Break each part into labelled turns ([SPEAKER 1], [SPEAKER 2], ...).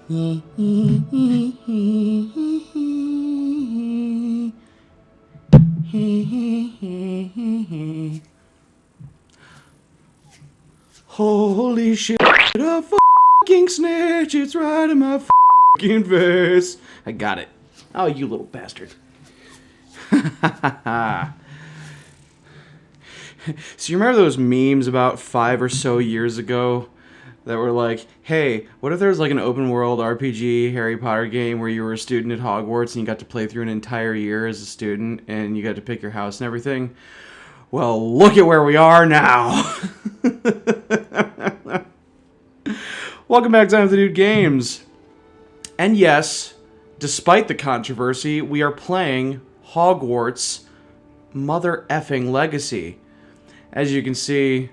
[SPEAKER 1] Holy shit, a fucking snitch, it's right in my fucking face. I got it. Oh, you little bastard. So you remember those memes about 5 or so years ago that were like, hey, what if there was like an open world RPG Harry Potter game where you were a student at Hogwarts and you got to play through an entire year as a student and you got to pick your house and everything? Well, look at where we are now. Welcome back to ImTheDude Games. And yes, despite the controversy, we are playing Hogwarts Mother Effing Legacy. As you can see,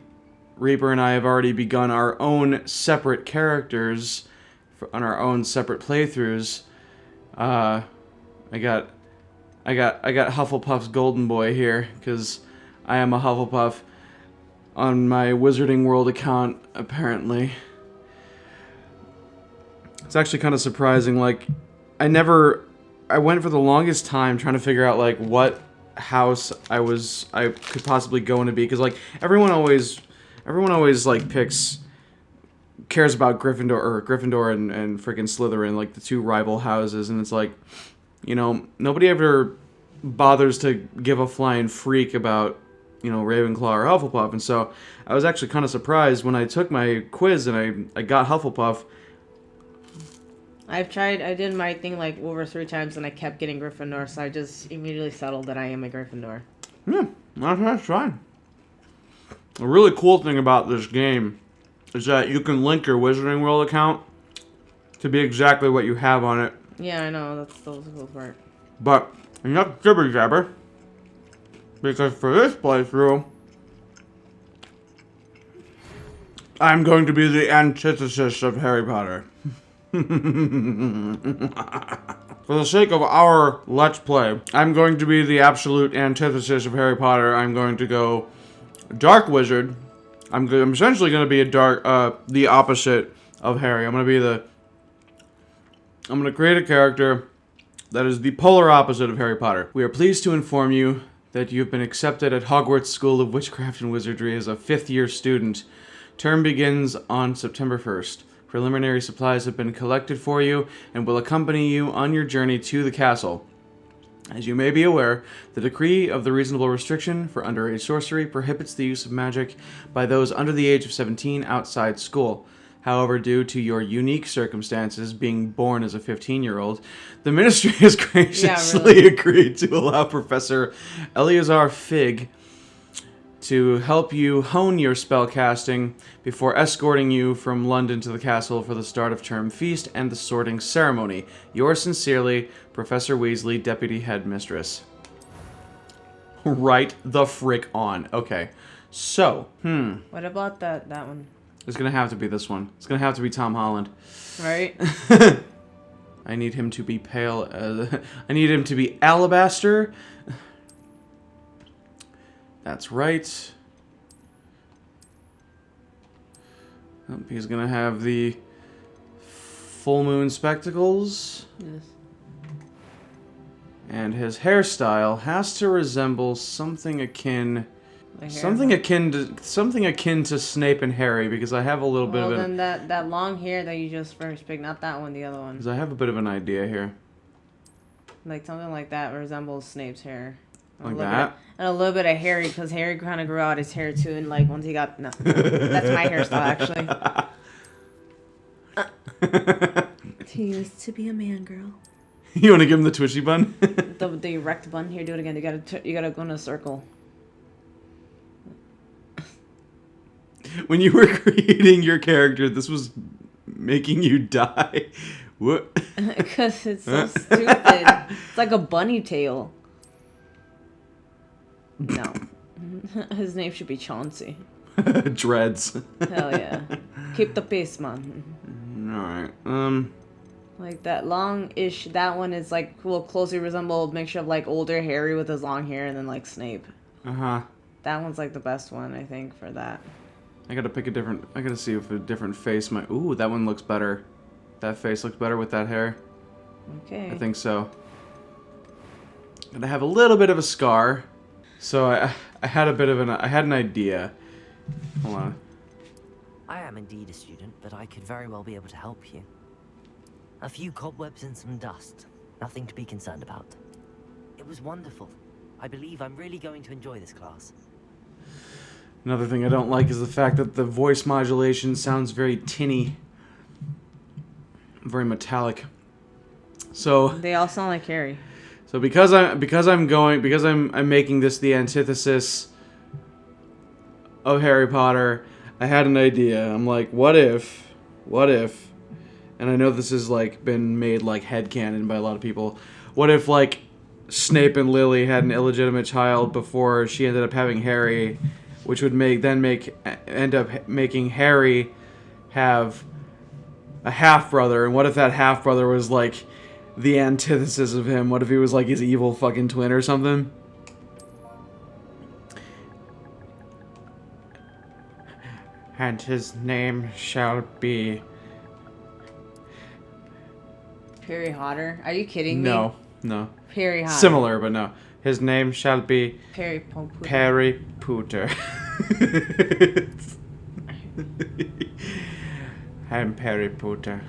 [SPEAKER 1] Reaper and I have already begun our own separate characters on our own separate playthroughs. I got Hufflepuff's Golden Boy here because I am a Hufflepuff on my Wizarding World account, apparently. It's actually kind of surprising. Like, I went for the longest time trying to figure out like what house I could possibly go into, because like everyone always like cares about Gryffindor and freaking Slytherin, like the two rival houses, and it's like, you know, nobody ever bothers to give a flying freak about, you know, Ravenclaw or Hufflepuff. And so I was actually kind of surprised when I took my quiz and I got Hufflepuff.
[SPEAKER 2] I did my thing like over 3 times and I kept getting Gryffindor, so I just immediately settled that I am a Gryffindor.
[SPEAKER 1] Yeah, that's fine. A really cool thing about this game is that you can link your Wizarding World account to be exactly what you have on it.
[SPEAKER 2] Yeah, I know, that's the cool part.
[SPEAKER 1] But enough jibber jabber, because for this playthrough, I'm going to be the antithesis of Harry Potter. For the sake of our Let's Play, I'm going to be the absolute antithesis of Harry Potter. I'm going to go Dark Wizard. I'm essentially going to be the opposite of Harry. I'm going to create a character that is the polar opposite of Harry Potter. We are pleased to inform you that you've been accepted at Hogwarts School of Witchcraft and Wizardry as a 5th-year student. Term begins on September 1st. Preliminary supplies have been collected for you and will accompany you on your journey to the castle. As you may be aware, the decree of the reasonable restriction for underage sorcery prohibits the use of magic by those under the age of 17 outside school. However, due to your unique circumstances, being born as a 15-year-old, the ministry has graciously agreed to allow Professor Eleazar Fig to help you hone your spellcasting before escorting you from London to the castle for the start of term feast and the sorting ceremony. Yours sincerely, Professor Weasley, Deputy Headmistress. Right the frick on. Okay. So,
[SPEAKER 2] What about that one?
[SPEAKER 1] It's gonna have to be this one. It's gonna have to be Tom Holland.
[SPEAKER 2] Right?
[SPEAKER 1] I need him to be pale. I need him to be alabaster. That's right. He's gonna have the full moon spectacles.
[SPEAKER 2] Yes.
[SPEAKER 1] And his hairstyle has to resemble something akin to Snape and Harry, because I have a little bit of
[SPEAKER 2] then that long hair that you just first picked, not that one, the other one.
[SPEAKER 1] Because I have a bit of an idea here.
[SPEAKER 2] Like something like that resembles Snape's hair.
[SPEAKER 1] Like that?
[SPEAKER 2] And a little bit of Harry, because Harry kind of grew out his hair too, and like once he got... No, that's my hairstyle, actually. He used to be a man, girl.
[SPEAKER 1] You want to give him the twitchy bun?
[SPEAKER 2] the erect bun. Here, do it again. You gotta go in a circle.
[SPEAKER 1] When you were creating your character, this was making you die. What?
[SPEAKER 2] Because it's so stupid. It's like a bunny tail. No. His name should be Chauncey.
[SPEAKER 1] Dreads.
[SPEAKER 2] Hell yeah. Keep the pace, man.
[SPEAKER 1] Alright.
[SPEAKER 2] Like that long-ish, that one is like will closely resemble a mixture of like older Harry with his long hair and then like Snape.
[SPEAKER 1] Uh-huh.
[SPEAKER 2] That one's like the best one, I think, for that.
[SPEAKER 1] I gotta see if a different face might... Ooh, that one looks better. That face looks better with that hair.
[SPEAKER 2] Okay.
[SPEAKER 1] I think so. And I have a little bit of a scar, so I had a bit of I had an idea. Hold on.
[SPEAKER 3] I am indeed a student, but I could very well be able to help you. A few cobwebs and some dust. Nothing to be concerned about. It was wonderful. I believe I'm really going to enjoy this class.
[SPEAKER 1] Another thing I don't like is the fact that the voice modulation sounds very tinny. Very metallic. So
[SPEAKER 2] They all sound like Harry.
[SPEAKER 1] So because I'm making this the antithesis of Harry Potter, I had an idea. I'm like, what if, and I know this has like been made like headcanon by a lot of people. What if like Snape and Lily had an illegitimate child before she ended up having Harry, which would end up making Harry have a half brother, and what if that half brother was like the antithesis of him? What if he was like his evil fucking twin or something? And his name shall be...
[SPEAKER 2] Harry Potter? Are you kidding me?
[SPEAKER 1] No.
[SPEAKER 2] Harry Potter.
[SPEAKER 1] Similar, but no. His name shall be
[SPEAKER 2] Perry
[SPEAKER 1] Pooter. I'm Perry Pooter.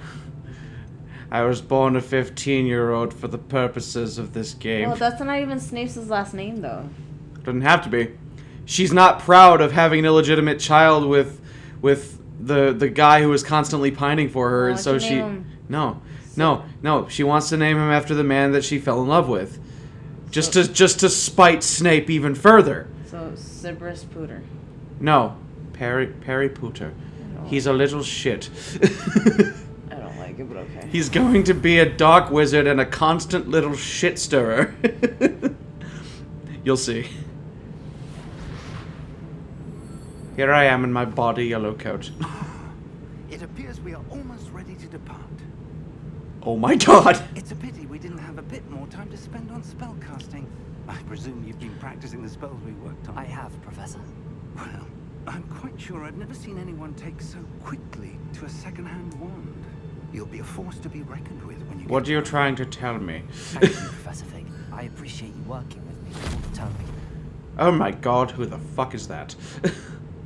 [SPEAKER 1] I was born a 15-year-old for the purposes of this game.
[SPEAKER 2] Well, that's not even Snape's last name, though.
[SPEAKER 1] Doesn't have to be. She's not proud of having an illegitimate child with the guy who was constantly pining for her, and so she... No. She wants to name him after the man that she fell in love with. Just to spite Snape even further.
[SPEAKER 2] So, Severus Pooter.
[SPEAKER 1] No. Perry Pooter. He's a little shit.
[SPEAKER 2] I don't like it, but okay.
[SPEAKER 1] He's going to be a dark wizard and a constant little shit stirrer. You'll see. Here I am in my body yellow coat.
[SPEAKER 4] It appears we are almost ready to depart.
[SPEAKER 1] Oh my god!
[SPEAKER 4] It's a pity we didn't have a bit more time to spend on spellcasting. I presume you've been practicing the spells we worked on.
[SPEAKER 3] I have, Professor.
[SPEAKER 4] Well, I'm quite sure I've never seen anyone take so quickly to a second-hand wand. You'll be a force to be reckoned with when you
[SPEAKER 1] What
[SPEAKER 4] get
[SPEAKER 1] are you
[SPEAKER 4] back.
[SPEAKER 1] trying to tell me?
[SPEAKER 3] Thank you, Professor Fig. I appreciate you working with me all the time.
[SPEAKER 1] Oh my god, who the fuck is that?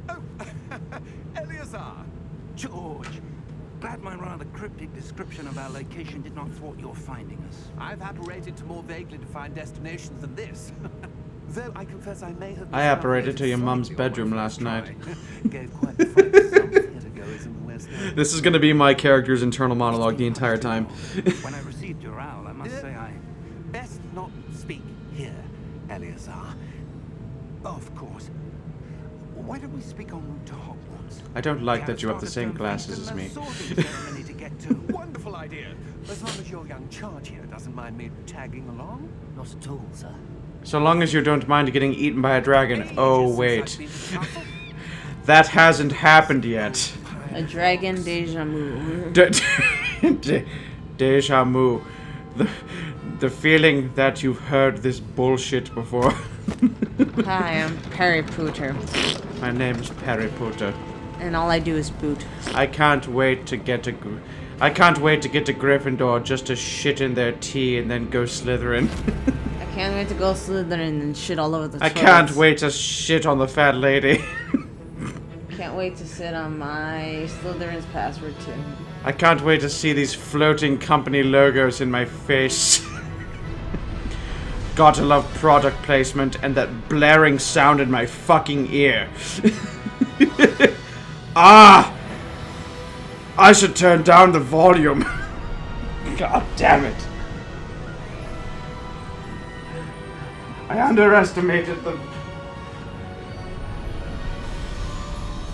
[SPEAKER 4] Oh, Eleazar! George! Glad my rather cryptic description of our location did not thwart your finding us.
[SPEAKER 5] I've apparated to more vaguely defined destinations than this. Though I confess I may have...
[SPEAKER 1] I apparated to your mum's
[SPEAKER 5] slightly on
[SPEAKER 1] bedroom
[SPEAKER 5] my
[SPEAKER 1] last
[SPEAKER 5] first
[SPEAKER 1] night.
[SPEAKER 5] try. Gave quite the fright to some theatergoers in the West End.
[SPEAKER 1] This is gonna be my character's internal monologue the entire time.
[SPEAKER 4] When I received your owl, I must say I...
[SPEAKER 5] Best not speak here, Eleazar.
[SPEAKER 4] Of course. Why don't we speak en route to Hogwarts?
[SPEAKER 1] I don't like
[SPEAKER 4] We
[SPEAKER 1] that you have the same
[SPEAKER 4] started
[SPEAKER 1] glasses as
[SPEAKER 4] and
[SPEAKER 1] me.
[SPEAKER 4] a sorting ceremony to get to.
[SPEAKER 5] Wonderful idea. As long as your young charge here doesn't mind me tagging along.
[SPEAKER 3] Not at all, sir.
[SPEAKER 1] So long as you don't mind getting eaten by a dragon.
[SPEAKER 5] Ages
[SPEAKER 1] Oh,
[SPEAKER 5] since
[SPEAKER 1] wait.
[SPEAKER 5] I've been to the castle.
[SPEAKER 1] That hasn't happened yet.
[SPEAKER 2] A dragon deja vu.
[SPEAKER 1] Deja vu. The feeling that you've heard this bullshit before.
[SPEAKER 2] Hi, I'm Perry Pooter.
[SPEAKER 1] My name's Perry Potter.
[SPEAKER 2] And all I do is boot.
[SPEAKER 1] I can't wait to get to Gryffindor just to shit in their tea and then go Slytherin.
[SPEAKER 2] I can't wait to go Slytherin and shit all over the
[SPEAKER 1] I
[SPEAKER 2] toilets.
[SPEAKER 1] can't wait to shit on the fat lady.
[SPEAKER 2] Can't wait to sit on my Slytherin's password too.
[SPEAKER 1] I can't wait to see these floating company logos in my face. Gotta love product placement and that blaring sound in my fucking ear. Ah! I should turn down the volume. God damn it. I underestimated the...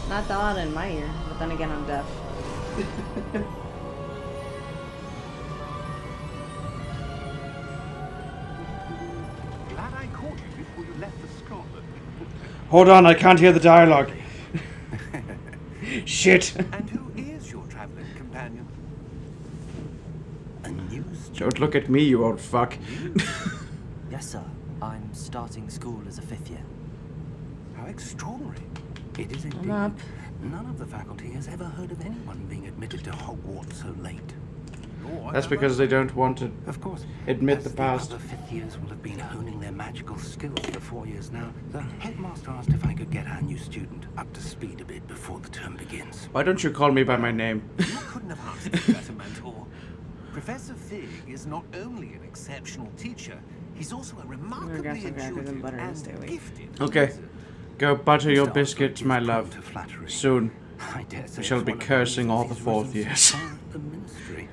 [SPEAKER 2] Not that loud in my ear, but then again, I'm deaf.
[SPEAKER 4] Glad I caught you before you left for Scotland.
[SPEAKER 1] Hold on, I can't hear the dialogue. Shit.
[SPEAKER 5] And who is your traveling companion?
[SPEAKER 4] A new student.
[SPEAKER 1] Don't look at me, you old fuck.
[SPEAKER 3] Yes, sir. I'm starting school as a 5th year.
[SPEAKER 4] How extraordinary. It is indeed.
[SPEAKER 2] up.
[SPEAKER 4] None of the faculty has ever heard of anyone being admitted to Hogwarts so late.
[SPEAKER 5] Or
[SPEAKER 1] That's
[SPEAKER 5] her
[SPEAKER 1] because they don't want to
[SPEAKER 4] Of course.
[SPEAKER 1] admit
[SPEAKER 4] as
[SPEAKER 1] the past.
[SPEAKER 4] other fifth years will have been honing their magical skills for 4 years now, the headmaster asked if I could get our new student up to speed a bit before the term begins.
[SPEAKER 1] Why don't you call me by my name?
[SPEAKER 5] You couldn't have asked for better mentor. Professor Fig is not only an exceptional teacher, he's also a remarkably
[SPEAKER 2] grab some crackers and
[SPEAKER 5] intuitive
[SPEAKER 2] butter and
[SPEAKER 5] and
[SPEAKER 2] stay awake.
[SPEAKER 5] gifted
[SPEAKER 1] Okay.
[SPEAKER 5] wizard.
[SPEAKER 1] Go butter your
[SPEAKER 4] Mr.
[SPEAKER 1] biscuits,
[SPEAKER 4] Osgood
[SPEAKER 1] my
[SPEAKER 4] is
[SPEAKER 1] love.
[SPEAKER 4] prone to flattery.
[SPEAKER 1] Soon.
[SPEAKER 4] I dare say
[SPEAKER 1] We shall
[SPEAKER 4] it's
[SPEAKER 1] be
[SPEAKER 4] one of the
[SPEAKER 1] cursing all the
[SPEAKER 4] reasons
[SPEAKER 1] fourth
[SPEAKER 4] he's
[SPEAKER 1] years.
[SPEAKER 4] risen so far at the ministry.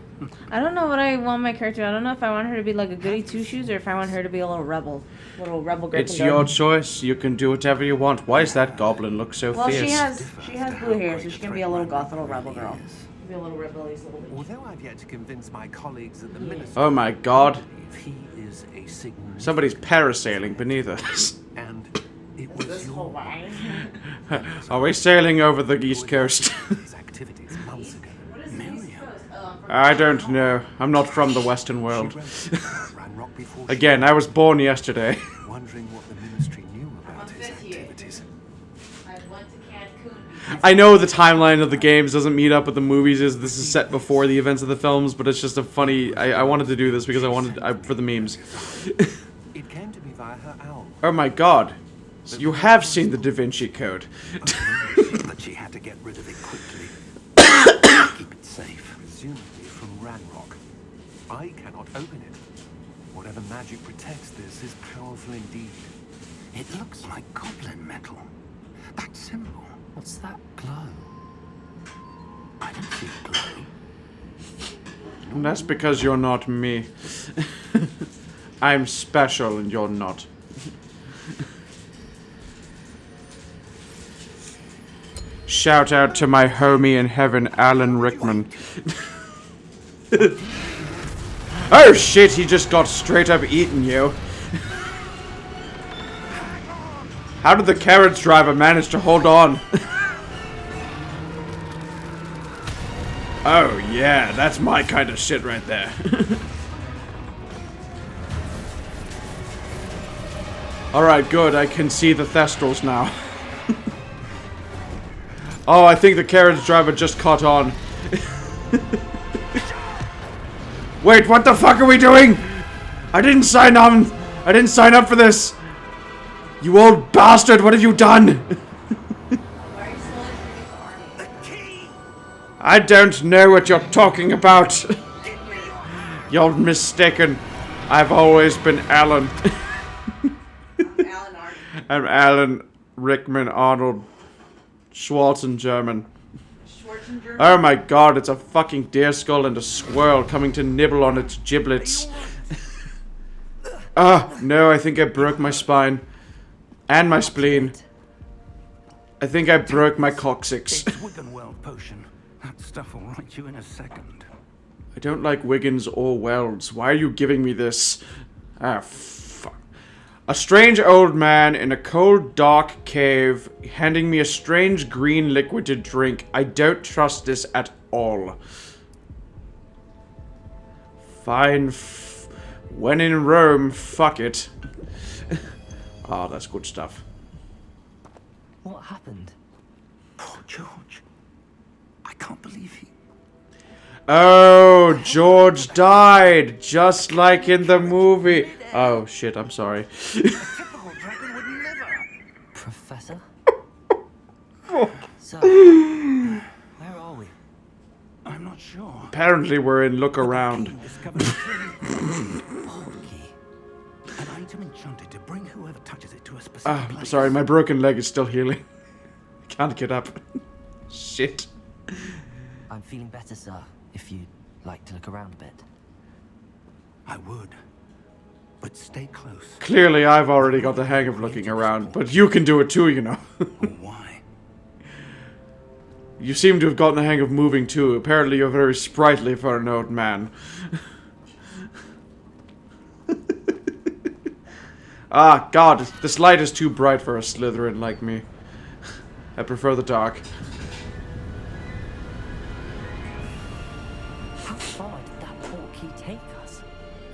[SPEAKER 2] I don't know what I want my character. I don't know if I want her to be like a goody two shoes or if I want her to be a little rebel Gryffindor.
[SPEAKER 1] It's your choice. You can do whatever you want. Why does that goblin look so
[SPEAKER 2] Well,
[SPEAKER 1] fierce?
[SPEAKER 2] she has blue hair, so she can be a little goth little rebel girl. Be a little rebellious little bitch.
[SPEAKER 5] Although I've yet to convince my colleagues at the ministry,
[SPEAKER 1] Oh my god.
[SPEAKER 4] He is a signal.
[SPEAKER 1] Somebody's parasailing beneath us.
[SPEAKER 5] and it was your
[SPEAKER 2] Hawaii.
[SPEAKER 1] Are we sailing over the east coast?
[SPEAKER 5] these activities months ago.
[SPEAKER 1] I don't know. I'm not from the Western world.
[SPEAKER 5] She wrote Ranrock before she
[SPEAKER 1] Again, I was born yesterday.
[SPEAKER 5] wondering what the ministry knew about his activities.
[SPEAKER 1] I know the timeline of the games doesn't meet up with the movies. This is set before the events of the films, but it's just a funny... I wanted to do this because for the memes.
[SPEAKER 5] It came to me via her owl.
[SPEAKER 1] Oh my god. So you have seen the Da Vinci Code.
[SPEAKER 4] But she had to get rid of it quickly. Keep it safe.
[SPEAKER 5] Presumably from Ranrock. I cannot open it. Whatever magic protects this is powerful indeed.
[SPEAKER 4] It looks like goblin metal. That symbol.
[SPEAKER 3] What's that glow?
[SPEAKER 4] I don't see it glowing.
[SPEAKER 1] And that's because you're not me. I'm special and you're not. Shout out to my homie in heaven, Alan Rickman. Oh shit, he just got straight up eaten, you. How did the carriage driver manage to hold on? Oh yeah, that's my kind of shit right there. Alright, good, I can see the Thestrals now. Oh, I think the carriage driver just caught on. Wait, what the fuck are we doing? I didn't sign on. I didn't sign up for this. You old bastard, what have you done? I don't know what you're talking about. You're mistaken. I've always been Alan. I'm Alan Rickman Arnold Schwarzengerman. Oh my god, it's a fucking deer skull and a squirrel coming to nibble on its giblets. Ah, no, I think I broke my spine. And my spleen. I think I broke my coccyx.
[SPEAKER 4] It's Wiggenweld potion. That stuff will right you in a second.
[SPEAKER 1] I don't like Wiggins or Welds. Why are you giving me this? Ah, fuck. A strange old man in a cold, dark cave handing me a strange green liquid to drink. I don't trust this at all. Fine. When in Rome, fuck it. Ah, that's good stuff.
[SPEAKER 3] What happened?
[SPEAKER 4] Poor George. I can't believe he...
[SPEAKER 1] Oh, George died, just like in the movie. Oh, shit, I'm sorry.
[SPEAKER 5] Typical dragon would never.
[SPEAKER 3] Professor? So, where are we?
[SPEAKER 4] I'm not sure.
[SPEAKER 1] Apparently we're in Look Around.
[SPEAKER 4] Discovered a thing.
[SPEAKER 3] Portkey.
[SPEAKER 4] An item enchanted to bring whoever touches it to a specific place.
[SPEAKER 1] Sorry, my broken leg is still healing. I can't get up. Shit.
[SPEAKER 3] I'm feeling better, sir. If you'd like to look around a bit.
[SPEAKER 4] I would. But stay close.
[SPEAKER 1] Clearly I've already got the hang of looking around, but you can do it too, you know.
[SPEAKER 4] Why?
[SPEAKER 1] You seem to have gotten the hang of moving too. Apparently you're very sprightly for an old man. Ah, God, this light is too bright for a Slytherin like me. I prefer the dark.
[SPEAKER 3] How far did that portkey take us?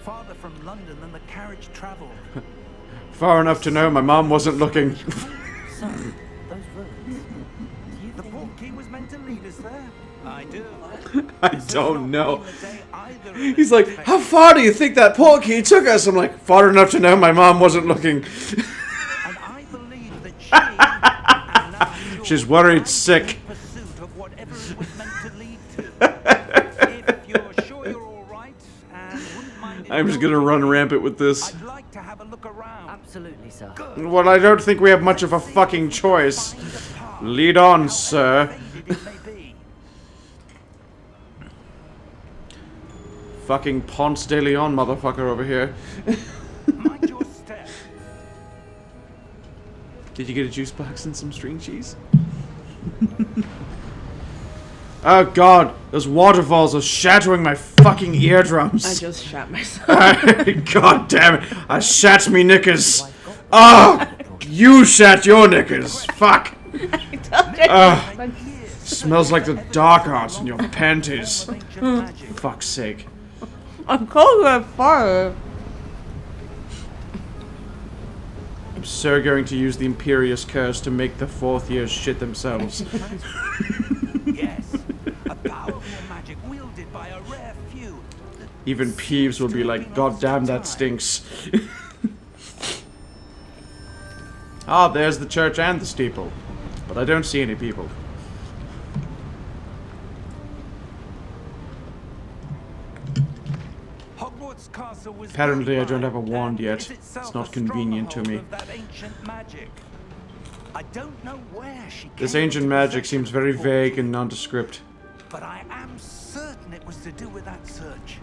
[SPEAKER 5] Farther from London than the carriage travelled.
[SPEAKER 1] Far enough to know my mom wasn't looking.
[SPEAKER 3] So, those ruins. Do you
[SPEAKER 5] The
[SPEAKER 3] think...
[SPEAKER 5] port key was meant to lead us there. I do.
[SPEAKER 1] I don't know.
[SPEAKER 5] The day either
[SPEAKER 1] He's like, how far do you think that portkey took us? I'm like, far enough to know my mom wasn't looking.
[SPEAKER 4] And I believe that she and now you're
[SPEAKER 1] She's worried sick.
[SPEAKER 4] in pursuit of whatever it was meant to lead to. If you're sure you're all right and wouldn't mind
[SPEAKER 1] I'm just gonna run rampant with this.
[SPEAKER 4] I'd like to have a look around.
[SPEAKER 3] Absolutely, sir.
[SPEAKER 1] Well, I don't think we have much of a fucking choice. Lead on, sir.
[SPEAKER 4] Faded it may be.
[SPEAKER 1] Fucking Ponce de Leon motherfucker over here.
[SPEAKER 4] Mind your step.
[SPEAKER 1] Did you get a juice box and some string cheese? Oh god, those waterfalls are shattering my fucking eardrums.
[SPEAKER 2] I just shot myself.
[SPEAKER 1] God damn it, I shat me knickers. Oh, you shat your knickers. Fuck. Smells like the dark arts in your panties.
[SPEAKER 4] Ancient magic.
[SPEAKER 1] For fuck's sake.
[SPEAKER 2] I'm cold with fire.
[SPEAKER 1] I'm so going to use the Imperious Curse to make the fourth years shit themselves.
[SPEAKER 4] Yes, a powerful magic wielded by a rare few.
[SPEAKER 1] Even Peeves will be like, God damn, that stinks. Ah, there's the church and the steeple. But I don't see any people.
[SPEAKER 4] Hogwarts Castle was
[SPEAKER 1] Apparently,
[SPEAKER 4] built
[SPEAKER 1] I don't
[SPEAKER 4] by
[SPEAKER 1] have a wand
[SPEAKER 4] and
[SPEAKER 1] yet.
[SPEAKER 4] is itself
[SPEAKER 1] It's not
[SPEAKER 4] a
[SPEAKER 1] convenient to me.
[SPEAKER 4] stronghold of that ancient magic. I don't know where she
[SPEAKER 1] This
[SPEAKER 4] came
[SPEAKER 1] ancient
[SPEAKER 4] into
[SPEAKER 1] magic
[SPEAKER 4] possession
[SPEAKER 1] seems
[SPEAKER 4] of
[SPEAKER 1] very
[SPEAKER 4] the
[SPEAKER 1] vague
[SPEAKER 4] portkey,
[SPEAKER 1] and nondescript.
[SPEAKER 4] but I am certain it was to do with that search.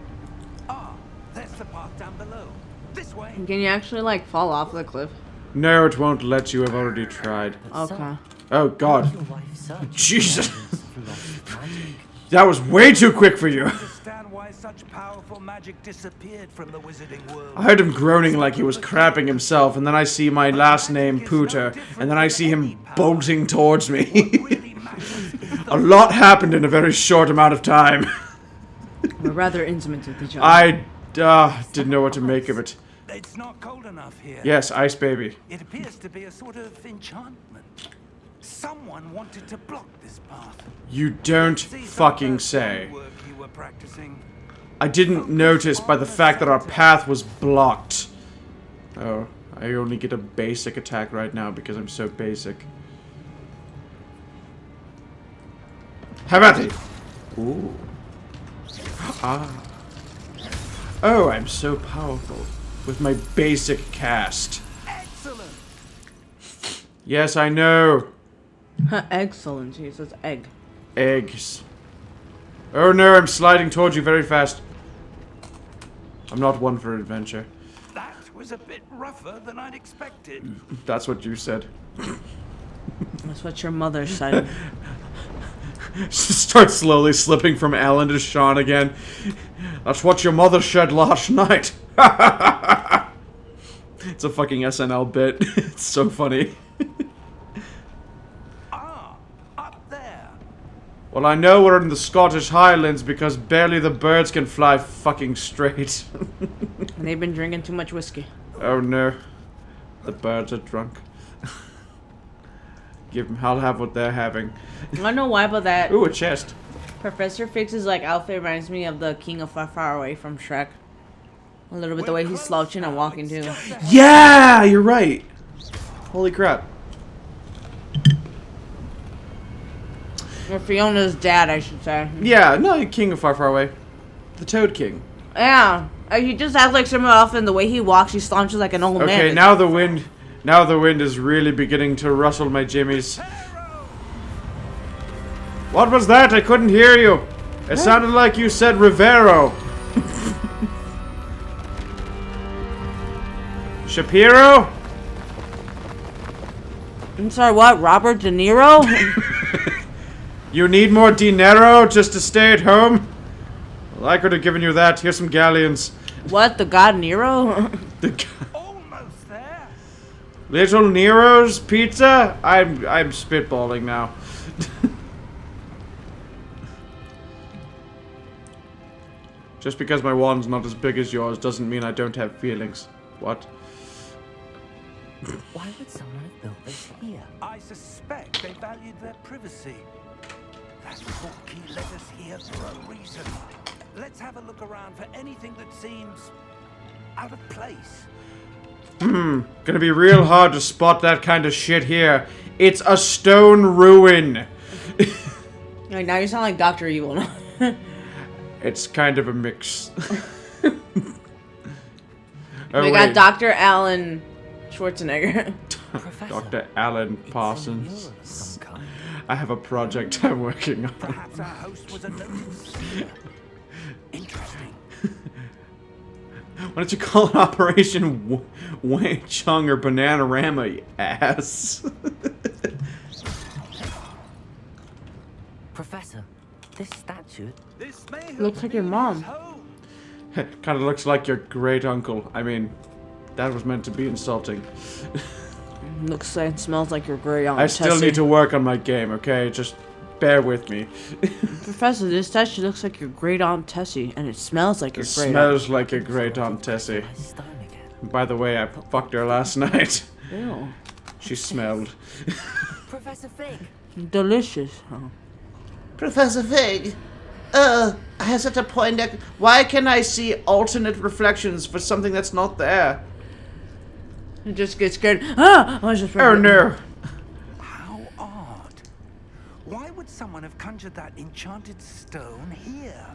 [SPEAKER 4] Ah, there's the path down below. This way.
[SPEAKER 2] Can you actually like fall off the cliff?
[SPEAKER 1] No, it won't let you. I've already tried.
[SPEAKER 2] Okay.
[SPEAKER 1] Oh god.
[SPEAKER 3] Your wife searched
[SPEAKER 1] Jesus.
[SPEAKER 3] for lost magic.
[SPEAKER 1] That was way too quick for you.
[SPEAKER 4] Understand why such powerful magic disappeared from the wizarding world.
[SPEAKER 1] I heard him groaning like he was crapping himself, and then I see my last name, Pooter, and then I see him bolting towards me.
[SPEAKER 4] Really matters is
[SPEAKER 1] A lot happened in a very short amount of time.
[SPEAKER 2] We're rather intimate with each other.
[SPEAKER 1] I didn't know what to make of it.
[SPEAKER 4] it's not cold enough here.
[SPEAKER 1] Yes, Ice Baby.
[SPEAKER 4] It appears to be a sort of enchantment. Someone wanted to block this path.
[SPEAKER 1] You don't
[SPEAKER 4] See some
[SPEAKER 1] fucking
[SPEAKER 4] first
[SPEAKER 1] say.
[SPEAKER 4] work you were practicing.
[SPEAKER 1] I didn't notice by the fact that our path was blocked. Oh, I only get a basic attack right now because I'm so basic. Have at it! Ooh. Ah. Oh, I'm so powerful with my basic cast.
[SPEAKER 4] Excellent.
[SPEAKER 1] Yes, I know.
[SPEAKER 2] Excellent. He says egg.
[SPEAKER 1] Eggs. Oh no, I'm sliding towards you very fast. I'm not one for adventure.
[SPEAKER 4] That was a bit rougher than I'd expected.
[SPEAKER 1] That's what you said.
[SPEAKER 2] That's what your mother said.
[SPEAKER 1] Start slowly slipping from Alan to Sean again. That's what your mother said last night. It's a fucking SNL bit. It's so funny.
[SPEAKER 4] Ah, up there.
[SPEAKER 1] Well, I know we're in the Scottish Highlands because barely the birds can fly fucking straight.
[SPEAKER 2] And they've been drinking too much whiskey.
[SPEAKER 1] Oh no. The birds are drunk. I'll have what they're having.
[SPEAKER 2] I don't know why, but that
[SPEAKER 1] Ooh, a chest.
[SPEAKER 2] Professor Fix's like outfit reminds me of the King of Far Far Away from Shrek. A little bit the way he's slouching and walking too.
[SPEAKER 1] Yeah, you're right. Holy crap.
[SPEAKER 2] Or Fiona's dad, I should say.
[SPEAKER 1] Yeah, no, King of Far Far Away. The Toad King.
[SPEAKER 2] Yeah. He just has like similar outfit and the way he walks, he slouches like an old man.
[SPEAKER 1] Okay, now the wind is really beginning to rustle my jimmies. What was that? I couldn't hear you. It sounded like you said Rivero. Shapiro?
[SPEAKER 2] I'm sorry, what? Robert De Niro?
[SPEAKER 1] You need more dinero just to stay at home? Well, I could have given you that. Here's some galleons.
[SPEAKER 2] What? The God Nero?
[SPEAKER 4] Almost there.
[SPEAKER 1] Little Nero's pizza? I'm spitballing now. Just because my wand's not as big as yours doesn't mean I don't have feelings. What?
[SPEAKER 3] Why would someone have built this here?
[SPEAKER 4] I suspect they valued their privacy. That portkey led us here for a reason. let's have a look around for anything that seems out of place.
[SPEAKER 1] Gonna be real hard to spot that kind of shit here. It's a stone ruin.
[SPEAKER 2] Like, now you sound like Dr. Evil.
[SPEAKER 1] It's kind of a mix.
[SPEAKER 2] We got Dr. Alan Schwarzenegger.
[SPEAKER 3] Professor,
[SPEAKER 1] Dr. Alan
[SPEAKER 3] it's a
[SPEAKER 1] Parsons.
[SPEAKER 3] mural of some kind.
[SPEAKER 1] I have a project I'm working on.
[SPEAKER 4] Perhaps our host was a noted seer. Interesting.
[SPEAKER 1] Why don't you call it Operation Wang Chung or Bananarama, you ass?
[SPEAKER 3] Professor, this statue.
[SPEAKER 4] This may have
[SPEAKER 2] Looks like your
[SPEAKER 4] been
[SPEAKER 2] mom.
[SPEAKER 4] his home.
[SPEAKER 1] Kind of looks like your great uncle. I mean, that was meant to be insulting.
[SPEAKER 2] Looks like, smells like your great aunt.
[SPEAKER 1] I still
[SPEAKER 2] Tessie.
[SPEAKER 1] need to work on my game, okay? Just bear with me.
[SPEAKER 2] Professor, this statue looks like your great aunt Tessie, and it smells like your
[SPEAKER 1] It
[SPEAKER 2] great
[SPEAKER 1] smells like your great aunt Tessie.
[SPEAKER 3] My stone again.
[SPEAKER 1] By the way, I fucked her last night.
[SPEAKER 2] aunt.
[SPEAKER 1] She smelled.
[SPEAKER 3] Professor Fig.
[SPEAKER 2] Ew. Delicious. Huh?
[SPEAKER 6] Professor Fig, I have such a point. Why can I see alternate reflections for something that's not there?
[SPEAKER 2] It just gets scared. Ah! I was just
[SPEAKER 1] Oh no!
[SPEAKER 4] How odd. Why would someone have conjured that enchanted stone here?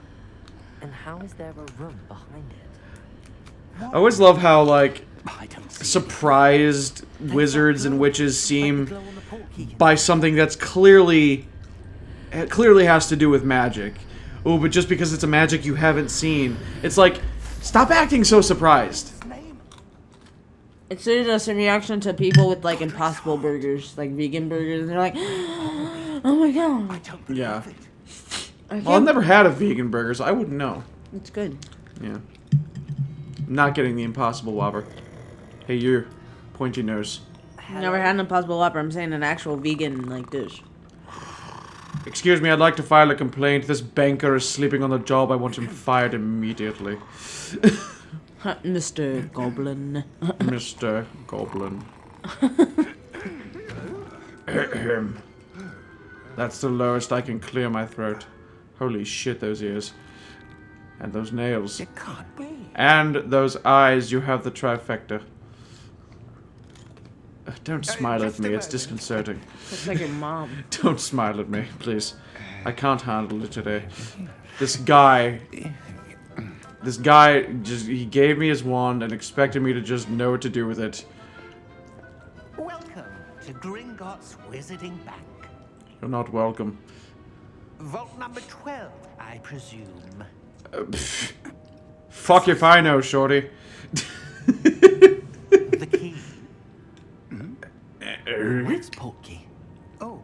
[SPEAKER 3] And how is there a room behind it?
[SPEAKER 1] I always love how, like,
[SPEAKER 4] I don't see
[SPEAKER 1] surprised wizards and witches
[SPEAKER 3] Like the
[SPEAKER 1] seem
[SPEAKER 3] glow on the portkey.
[SPEAKER 1] by something that's clearly has to do with magic. Oh, but just because it's a magic you haven't seen, it's like, stop acting so surprised.
[SPEAKER 4] his name.
[SPEAKER 2] It's just a reaction to people with like Impossible burgers, like vegan burgers, and they're like, "Oh my god!"
[SPEAKER 4] Don't believe
[SPEAKER 1] Yeah.
[SPEAKER 4] it.
[SPEAKER 2] I
[SPEAKER 1] Well, I've
[SPEAKER 2] can't-
[SPEAKER 1] never had a vegan burger, so I wouldn't know.
[SPEAKER 2] It's good.
[SPEAKER 1] Yeah. I'm not getting the Impossible Whopper. Hey, you, pointy nose.
[SPEAKER 2] Never had an Impossible Whopper. I'm saying an actual vegan like dish.
[SPEAKER 1] Excuse me, I'd like to file a complaint. This banker is sleeping on the job. I want him fired immediately.
[SPEAKER 2] Mr. Goblin.
[SPEAKER 1] Mr. Goblin. That's the lowest I can clear my throat. Holy shit, those ears. And those nails.
[SPEAKER 4] It can't be.
[SPEAKER 1] And those eyes, you have the trifecta. Don't smile at
[SPEAKER 4] just a
[SPEAKER 1] me, it's
[SPEAKER 4] moment.
[SPEAKER 1] disconcerting.
[SPEAKER 2] Looks like your mom.
[SPEAKER 1] Don't smile at me, please. I can't handle it today. This guy, he gave me his wand and expected me to just know what to do with it.
[SPEAKER 5] Welcome to Gringotts Wizarding Bank.
[SPEAKER 1] You're not welcome.
[SPEAKER 5] Vault number 12, I presume.
[SPEAKER 1] Fuck if I know, shorty.
[SPEAKER 5] The key.
[SPEAKER 3] Where's portkey?
[SPEAKER 4] Oh,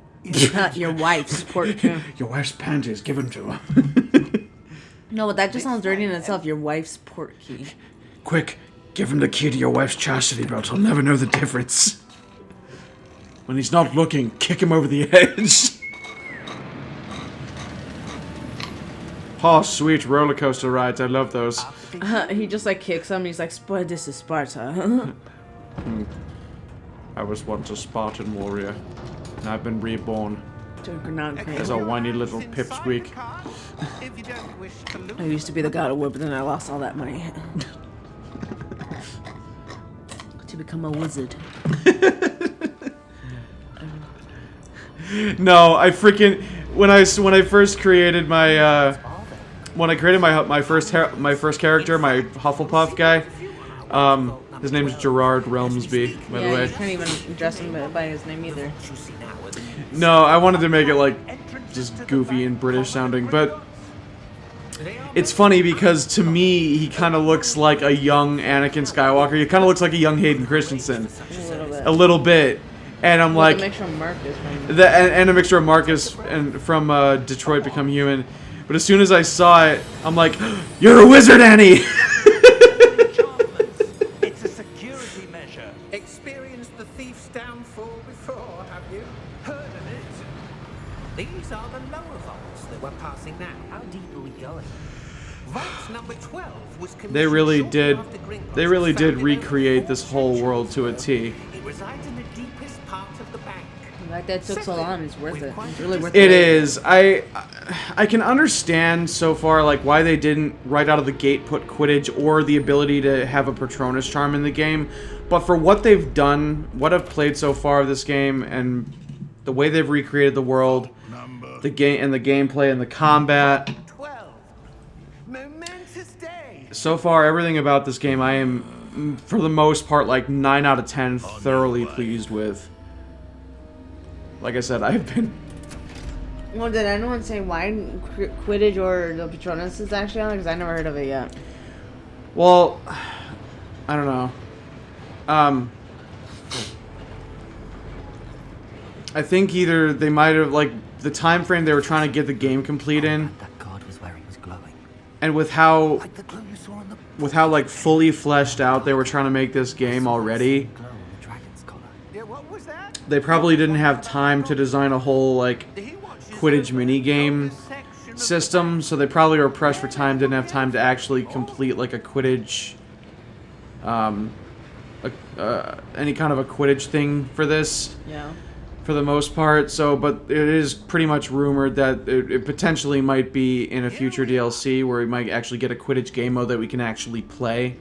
[SPEAKER 2] Your wife's portkey.
[SPEAKER 1] Your wife's panties, give them to her.
[SPEAKER 2] No, but that just sounds dirty in itself. Your wife's portkey.
[SPEAKER 1] Quick, give him the key to your wife's chastity belt. He'll never know the difference. When he's not looking, kick him over the edge. Oh, sweet roller coaster rides. I love those.
[SPEAKER 2] He just like kicks him. He's like, "This is Sparta."
[SPEAKER 1] I was once a Spartan warrior, and I've been reborn as a whiny little pipsqueak.
[SPEAKER 5] If you don't wish to look.
[SPEAKER 2] I used to be the god of war, but then I lost all that money to become a wizard.
[SPEAKER 1] No, I freaking when I first created my when I created my first character, my Hufflepuff guy. His name's Gerard Relmsby, by the
[SPEAKER 2] Yeah,
[SPEAKER 1] way.
[SPEAKER 2] you can't even address him by his name either.
[SPEAKER 1] No, I wanted to make it like just goofy and British sounding, but it's funny because to me he kind of looks like a young Anakin Skywalker. He kind of looks like a young Hayden Christensen,
[SPEAKER 2] A little bit.
[SPEAKER 1] and I'm
[SPEAKER 2] Like
[SPEAKER 1] like
[SPEAKER 2] a mixture of Marcus. From...
[SPEAKER 1] and a mixture of Marcus and from Detroit Become Human. But as soon as I saw it, I'm like, "You're a wizard, Annie!"
[SPEAKER 5] It's a security measure.
[SPEAKER 7] Experienced the thief's downfall before, have you?
[SPEAKER 5] Heard of it? These are the lower vaults that we're passing now.
[SPEAKER 3] How deep are we going?
[SPEAKER 5] Vault number 12 was commissioned
[SPEAKER 1] They really
[SPEAKER 5] shortly
[SPEAKER 1] did.
[SPEAKER 5] after Gringotts
[SPEAKER 1] They really
[SPEAKER 5] was
[SPEAKER 1] did
[SPEAKER 5] founded over
[SPEAKER 1] recreate
[SPEAKER 5] 4
[SPEAKER 1] this whole world to a
[SPEAKER 5] centuries
[SPEAKER 1] T.
[SPEAKER 5] ago. It resides in the deepest part of the bank,
[SPEAKER 2] The fact that it took so long is worth it. It's really worth
[SPEAKER 1] It
[SPEAKER 2] it.
[SPEAKER 1] is. I can understand so far like why they didn't right out of the gate put Quidditch or the ability to have a Patronus charm in the game, but for what they've done, what I've played so far of this game, and the way they've recreated the world, the game and the gameplay and the combat.
[SPEAKER 7] 12. Momentous day.
[SPEAKER 1] So far, everything about this game, I am, for the most part, like 9 out of 10, thoroughly pleased with. Like I said, I've been...
[SPEAKER 2] Well, did anyone say why Quidditch or the Patronus is actually on? Because I never heard of it yet.
[SPEAKER 1] Well, I don't know. I think either they might have, like, the time frame they were trying to get the game complete in,
[SPEAKER 3] That guard was wearing was glowing.
[SPEAKER 1] and with how,
[SPEAKER 3] Like the glow you saw on the
[SPEAKER 1] like, fully fleshed out they were trying to make this game already,
[SPEAKER 3] glow on the dragon's collar.
[SPEAKER 7] Yeah, what was that?
[SPEAKER 1] they probably didn't have time to design a whole, like,
[SPEAKER 7] He watches
[SPEAKER 1] Quidditch
[SPEAKER 7] over
[SPEAKER 1] minigame
[SPEAKER 7] the section of
[SPEAKER 1] system, so they probably were pressed for time, didn't have time to actually complete, like, a Quidditch, any kind of a Quidditch thing for this.
[SPEAKER 2] Yeah.
[SPEAKER 1] For the most part, so, but it is pretty much rumored that it potentially might be in a future DLC where we might actually get a Quidditch game mode that we can actually play.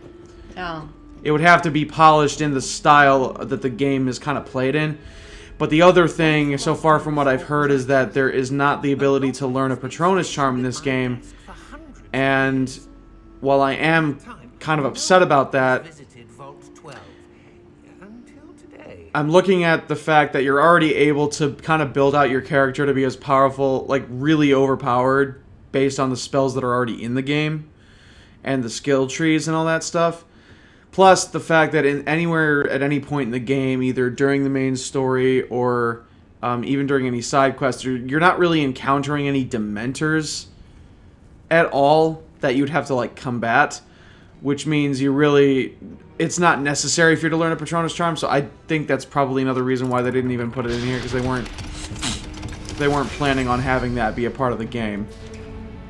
[SPEAKER 2] Oh.
[SPEAKER 1] It would have to be polished in the style that the game is kind of played in. But the other thing, so far from what I've heard, is that there is not the ability to learn a Patronus charm in this game. And while I am kind of upset about that,
[SPEAKER 7] visited Vault 12 until today.
[SPEAKER 1] I'm looking at the fact that you're already able to kind of build out your character to be as powerful, like really overpowered, based on the spells that are already in the game, and the skill trees and all that stuff. Plus, the fact that anywhere at any point in the game, either during the main story or even during any side quests, you're not really encountering any Dementors at all that you'd have to, like, combat. Which means it's not necessary for you to learn a Patronus charm, so I think that's probably another reason why they didn't even put it in here, because they weren't planning on having that be a part of the game.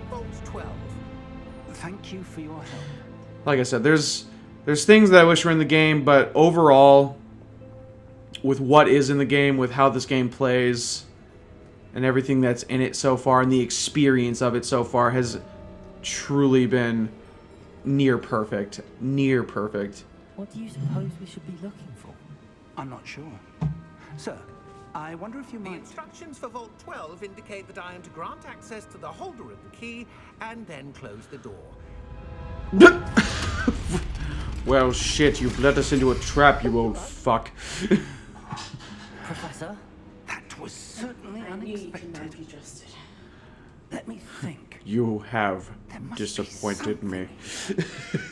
[SPEAKER 7] Vault 12.
[SPEAKER 4] Thank you for your help.
[SPEAKER 1] Like I said, there's things that I wish were in the game, but overall, with what is in the game, with how this game plays, and everything that's in it so far, and the experience of it so far has truly been near perfect. Near perfect.
[SPEAKER 3] What do you suppose we should be looking for?
[SPEAKER 4] I'm not sure. Sir, I wonder if you
[SPEAKER 7] The
[SPEAKER 4] might...
[SPEAKER 7] instructions for Vault 12 indicate that I am to grant access to the holder of the key and then close the door.
[SPEAKER 1] Well, shit, you've led us into a trap, you old fuck.
[SPEAKER 3] Professor?
[SPEAKER 4] That was certainly unexpected. Let me think.
[SPEAKER 1] You have
[SPEAKER 4] There must be
[SPEAKER 1] disappointed me.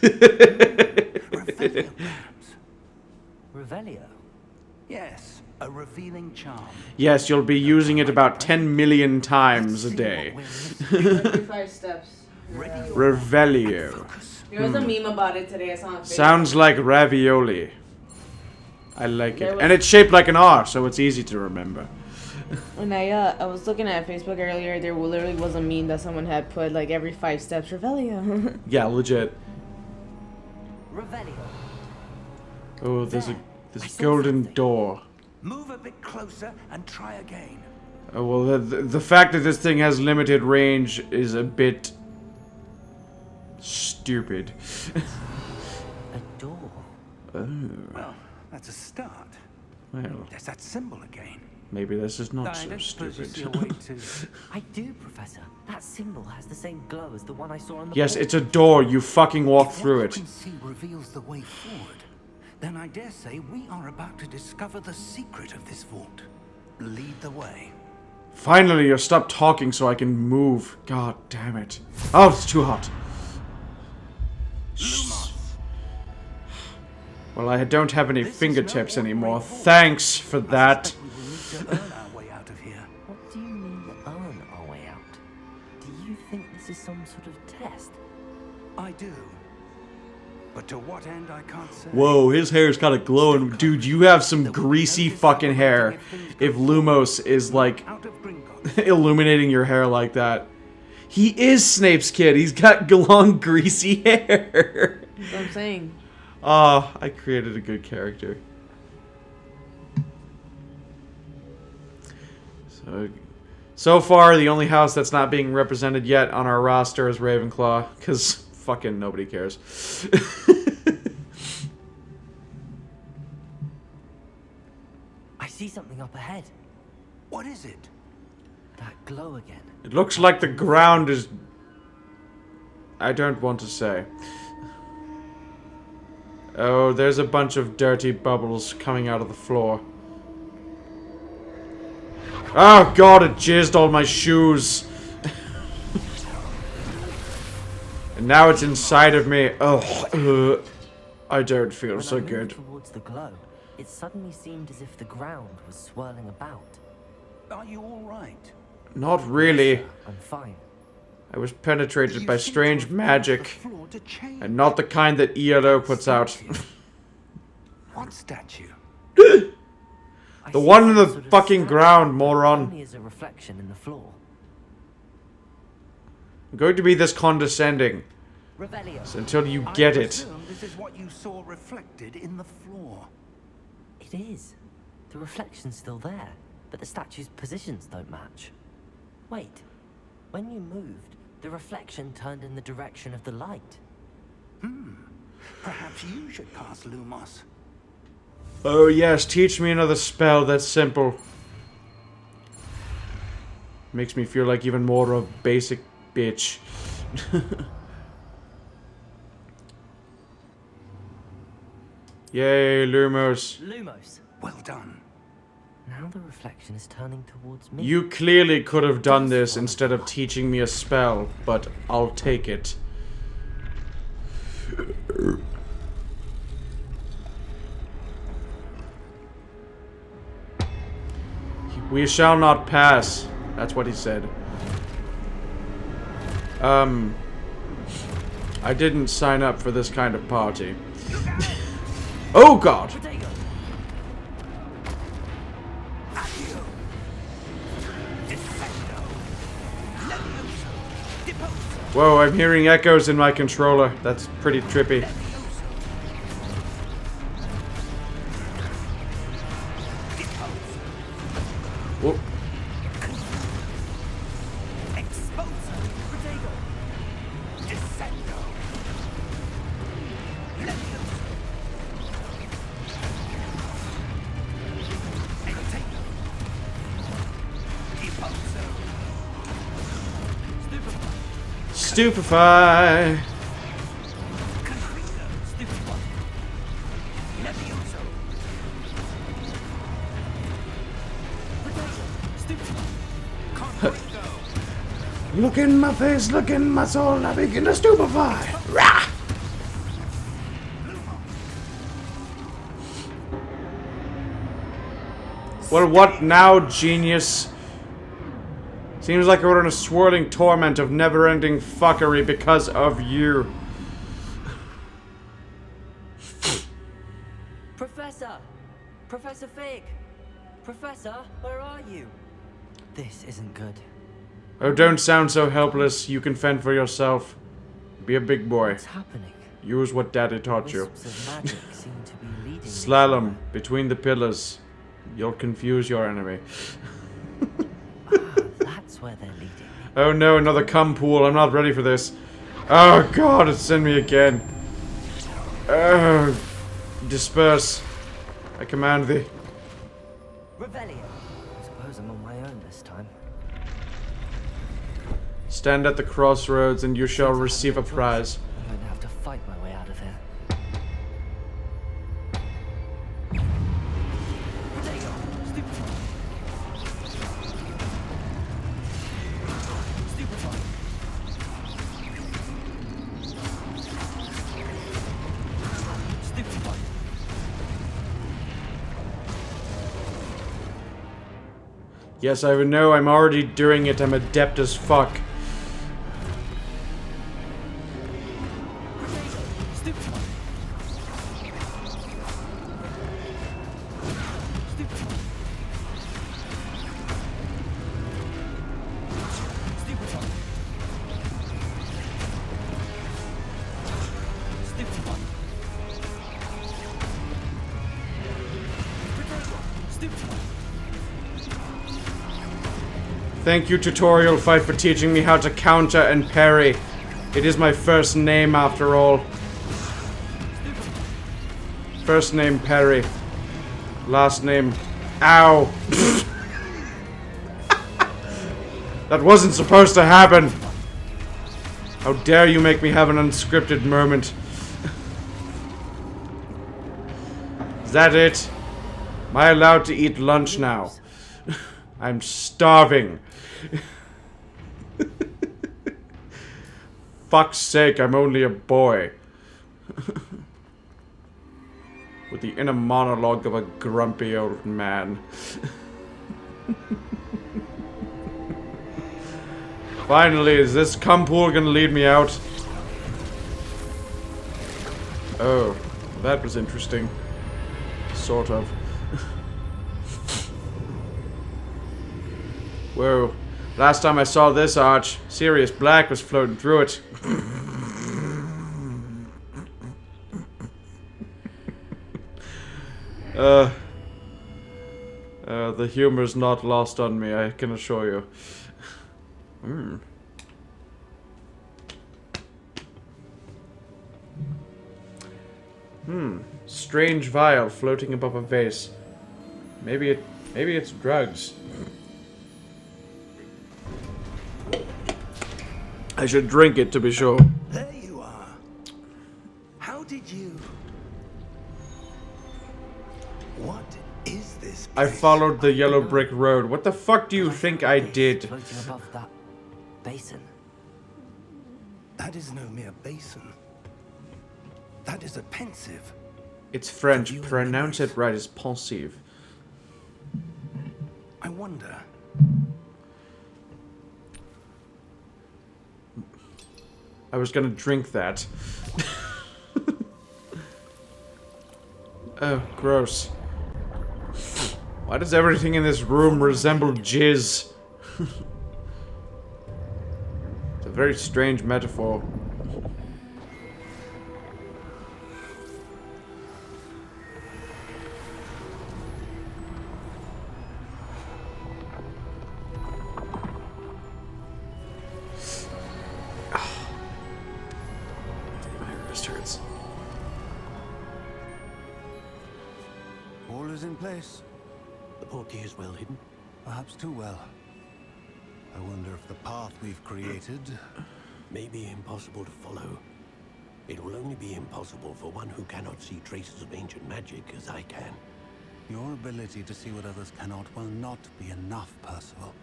[SPEAKER 4] Revelio, perhaps?
[SPEAKER 3] Revelio?
[SPEAKER 4] Yes, a revealing charm.
[SPEAKER 1] Yes, you'll be using it about 10 million times a
[SPEAKER 4] See
[SPEAKER 1] day.
[SPEAKER 4] what we're missing.
[SPEAKER 2] 5 steps.
[SPEAKER 1] Revelio.
[SPEAKER 4] Focus.
[SPEAKER 2] There was a meme about it today. I saw on Facebook.
[SPEAKER 1] Sounds like ravioli. I like
[SPEAKER 2] There
[SPEAKER 1] it.
[SPEAKER 2] was-
[SPEAKER 1] And it's shaped like an R, so it's easy to remember.
[SPEAKER 2] When I was looking at Facebook earlier, there literally was a meme that someone had put like every 5 steps Revelio.
[SPEAKER 1] Yeah, legit.
[SPEAKER 3] Revelio.
[SPEAKER 1] Oh, there's a golden door.
[SPEAKER 4] Move a bit closer and try again.
[SPEAKER 1] Oh, well, the fact that this thing has limited range is a bit stupid.
[SPEAKER 3] A door.
[SPEAKER 4] Well, that's a start.
[SPEAKER 1] Well,
[SPEAKER 4] There's that symbol again.
[SPEAKER 1] maybe this is not
[SPEAKER 4] I
[SPEAKER 1] so
[SPEAKER 4] don't suppose you see a
[SPEAKER 1] stupid.
[SPEAKER 4] way to...
[SPEAKER 3] I do, Professor. That symbol has the same glow as the one I saw on the
[SPEAKER 1] Yes,
[SPEAKER 3] board.
[SPEAKER 1] it's a door. You fucking walk
[SPEAKER 4] If
[SPEAKER 1] through
[SPEAKER 4] what
[SPEAKER 1] it.
[SPEAKER 4] you can see reveals the way forward, then I dare say we are about to discover the secret of this vault. Lead the way.
[SPEAKER 1] Finally, you stop talking so I can move. God damn it. Oh, it's too hot.
[SPEAKER 4] Lumos.
[SPEAKER 1] Well, I don't have any
[SPEAKER 4] This is
[SPEAKER 1] fingertips
[SPEAKER 4] no ordinary
[SPEAKER 1] anymore.
[SPEAKER 4] vault.
[SPEAKER 1] Thanks for
[SPEAKER 4] I
[SPEAKER 1] that.
[SPEAKER 4] suspect we will need to earn our way out of here.
[SPEAKER 3] What do you mean, earn our way out? Do you think this is some sort of test?
[SPEAKER 4] I do. But to what end, I can't say.
[SPEAKER 1] Whoa, his hair's kind of glowing. Dude, you have some greasy fucking hair. If Lumos is, like,
[SPEAKER 4] Out of Gringotts.
[SPEAKER 1] illuminating your hair like that. He is Snape's kid. He's got long, greasy hair.
[SPEAKER 2] That's what I'm saying.
[SPEAKER 1] Oh, I created a good character. So far, the only house that's not being represented yet on our roster is Ravenclaw, because fucking nobody cares.
[SPEAKER 3] I see something up ahead.
[SPEAKER 4] What is it?
[SPEAKER 3] That glow again.
[SPEAKER 1] It looks like the ground is... I don't want to say. Oh, there's a bunch of dirty bubbles coming out of the floor. Oh god, it jizzed all my shoes. And now it's inside of me. Oh, I don't feel
[SPEAKER 3] When
[SPEAKER 1] so
[SPEAKER 3] I moved
[SPEAKER 1] good.
[SPEAKER 3] towards the glow, it suddenly seemed as if the ground was swirling about.
[SPEAKER 4] Are you all right?
[SPEAKER 1] Not really.
[SPEAKER 3] I'm fine.
[SPEAKER 1] I was penetrated by
[SPEAKER 4] You seem to
[SPEAKER 1] strange
[SPEAKER 4] have caused
[SPEAKER 1] magic.
[SPEAKER 4] the floor to change.
[SPEAKER 1] And not the kind that ELO puts out.
[SPEAKER 4] What statue?
[SPEAKER 3] I
[SPEAKER 1] The
[SPEAKER 3] see
[SPEAKER 1] one in the
[SPEAKER 3] some sort of
[SPEAKER 1] fucking
[SPEAKER 3] statue,
[SPEAKER 1] ground,
[SPEAKER 3] but
[SPEAKER 1] moron.
[SPEAKER 3] Only as a reflection in the floor.
[SPEAKER 1] I'm going to be this condescending
[SPEAKER 3] Revelio.
[SPEAKER 1] until you
[SPEAKER 4] I
[SPEAKER 1] get it.
[SPEAKER 4] presume this is what you saw reflected in the floor.
[SPEAKER 3] It is. The reflection's still there, but the statue's positions don't match. Wait. When you moved, the reflection turned in the direction of the light.
[SPEAKER 4] Perhaps you should cast Lumos.
[SPEAKER 1] Oh yes, teach me another spell that's simple. Makes me feel like even more of a basic bitch. Yay, Lumos.
[SPEAKER 3] Lumos.
[SPEAKER 4] Well done.
[SPEAKER 3] Now the reflection is turning towards me.
[SPEAKER 1] You clearly could have done this instead of teaching me a spell, but I'll take it. We shall not pass. That's what he said. I didn't sign up for this kind of party. Oh god!
[SPEAKER 3] Potato.
[SPEAKER 1] Whoa, I'm hearing echoes in my controller. That's pretty trippy. Whoop. Stupefy. Look in my face, look in my soul, I begin to stupefy. Rah! Well, what now, genius? Seems like we're in a swirling torment of never-ending fuckery because of you.
[SPEAKER 3] Professor! Professor Fig! Professor, where are you? This isn't good.
[SPEAKER 1] Oh, don't sound so helpless. You can fend for yourself. Be a big boy.
[SPEAKER 3] What's happening?
[SPEAKER 1] Use what Daddy taught you.
[SPEAKER 3] Wisps of magic seem to be leading me
[SPEAKER 1] Slalom
[SPEAKER 3] somewhere.
[SPEAKER 1] between the pillars. You'll confuse your enemy.
[SPEAKER 3] That's where they're leading me.
[SPEAKER 1] Oh no, another cum pool. I'm not ready for this. Oh god, it's in me again. Oh, disperse. I command thee.
[SPEAKER 3] Revelio. I suppose I'm on my own this time.
[SPEAKER 1] Stand at the crossroads and you shall receive a prize.
[SPEAKER 3] I'm going to have to fight my way out of here. Potato! Stupefy! Stupefy! Stupefy!
[SPEAKER 1] Yes, I know, I'm already doing it. I'm adept as fuck.
[SPEAKER 3] Stupefy! Stupefy! Stupefy! Stupefy! Potato! Stupefy!
[SPEAKER 1] Thank you, tutorial fight, for teaching me how to counter and parry. It is my first name, after all. First name, Perry. Last name... Ow! That wasn't supposed to happen! How dare you make me have an unscripted moment. Is that it? Am I allowed to eat lunch now? I'm starving. Fuck's sake, I'm only a boy. With the inner monologue of a grumpy old man. Finally, is this cum pool gonna lead me out? Oh, that was interesting. Sort of. Whoa. Last time I saw this arch, Sirius Black was floating through it. The humor's not lost on me, I can assure you. Strange vial floating above a vase. Maybe it's drugs. I should drink it to be sure.
[SPEAKER 4] There you are. How did you... What is this
[SPEAKER 1] I
[SPEAKER 4] place?
[SPEAKER 1] followed the yellow brick road. What the fuck do you think I did?
[SPEAKER 3] Floating above that basin.
[SPEAKER 4] That is no mere basin. That is a pensive.
[SPEAKER 1] It's French. Pronounce it right. It's pensive.
[SPEAKER 4] I wonder.
[SPEAKER 1] I was gonna drink that. Oh, gross. Why does everything in this room resemble jizz? It's a very strange metaphor.
[SPEAKER 4] All is in place.
[SPEAKER 5] The portkey is well hidden.
[SPEAKER 4] Perhaps too well. I wonder if the path we've created...
[SPEAKER 5] May be impossible to follow. It will only be impossible for one who cannot see traces of ancient magic as I can.
[SPEAKER 4] Your ability to see what others cannot will not be enough, Percival.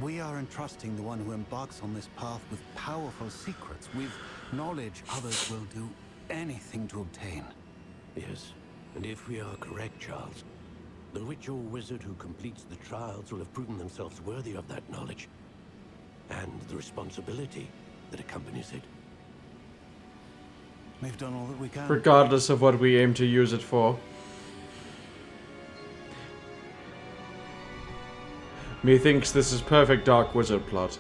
[SPEAKER 4] We are entrusting the one who embarks on this path with powerful secrets, with knowledge others will do anything to obtain.
[SPEAKER 5] Yes, and if we are correct, Charles, the witch or wizard who completes the trials will have proven themselves worthy of that knowledge, and the responsibility that accompanies it.
[SPEAKER 4] We've done all that we can.
[SPEAKER 1] Regardless of what we aim to use it for. Methinks this is perfect dark wizard plot.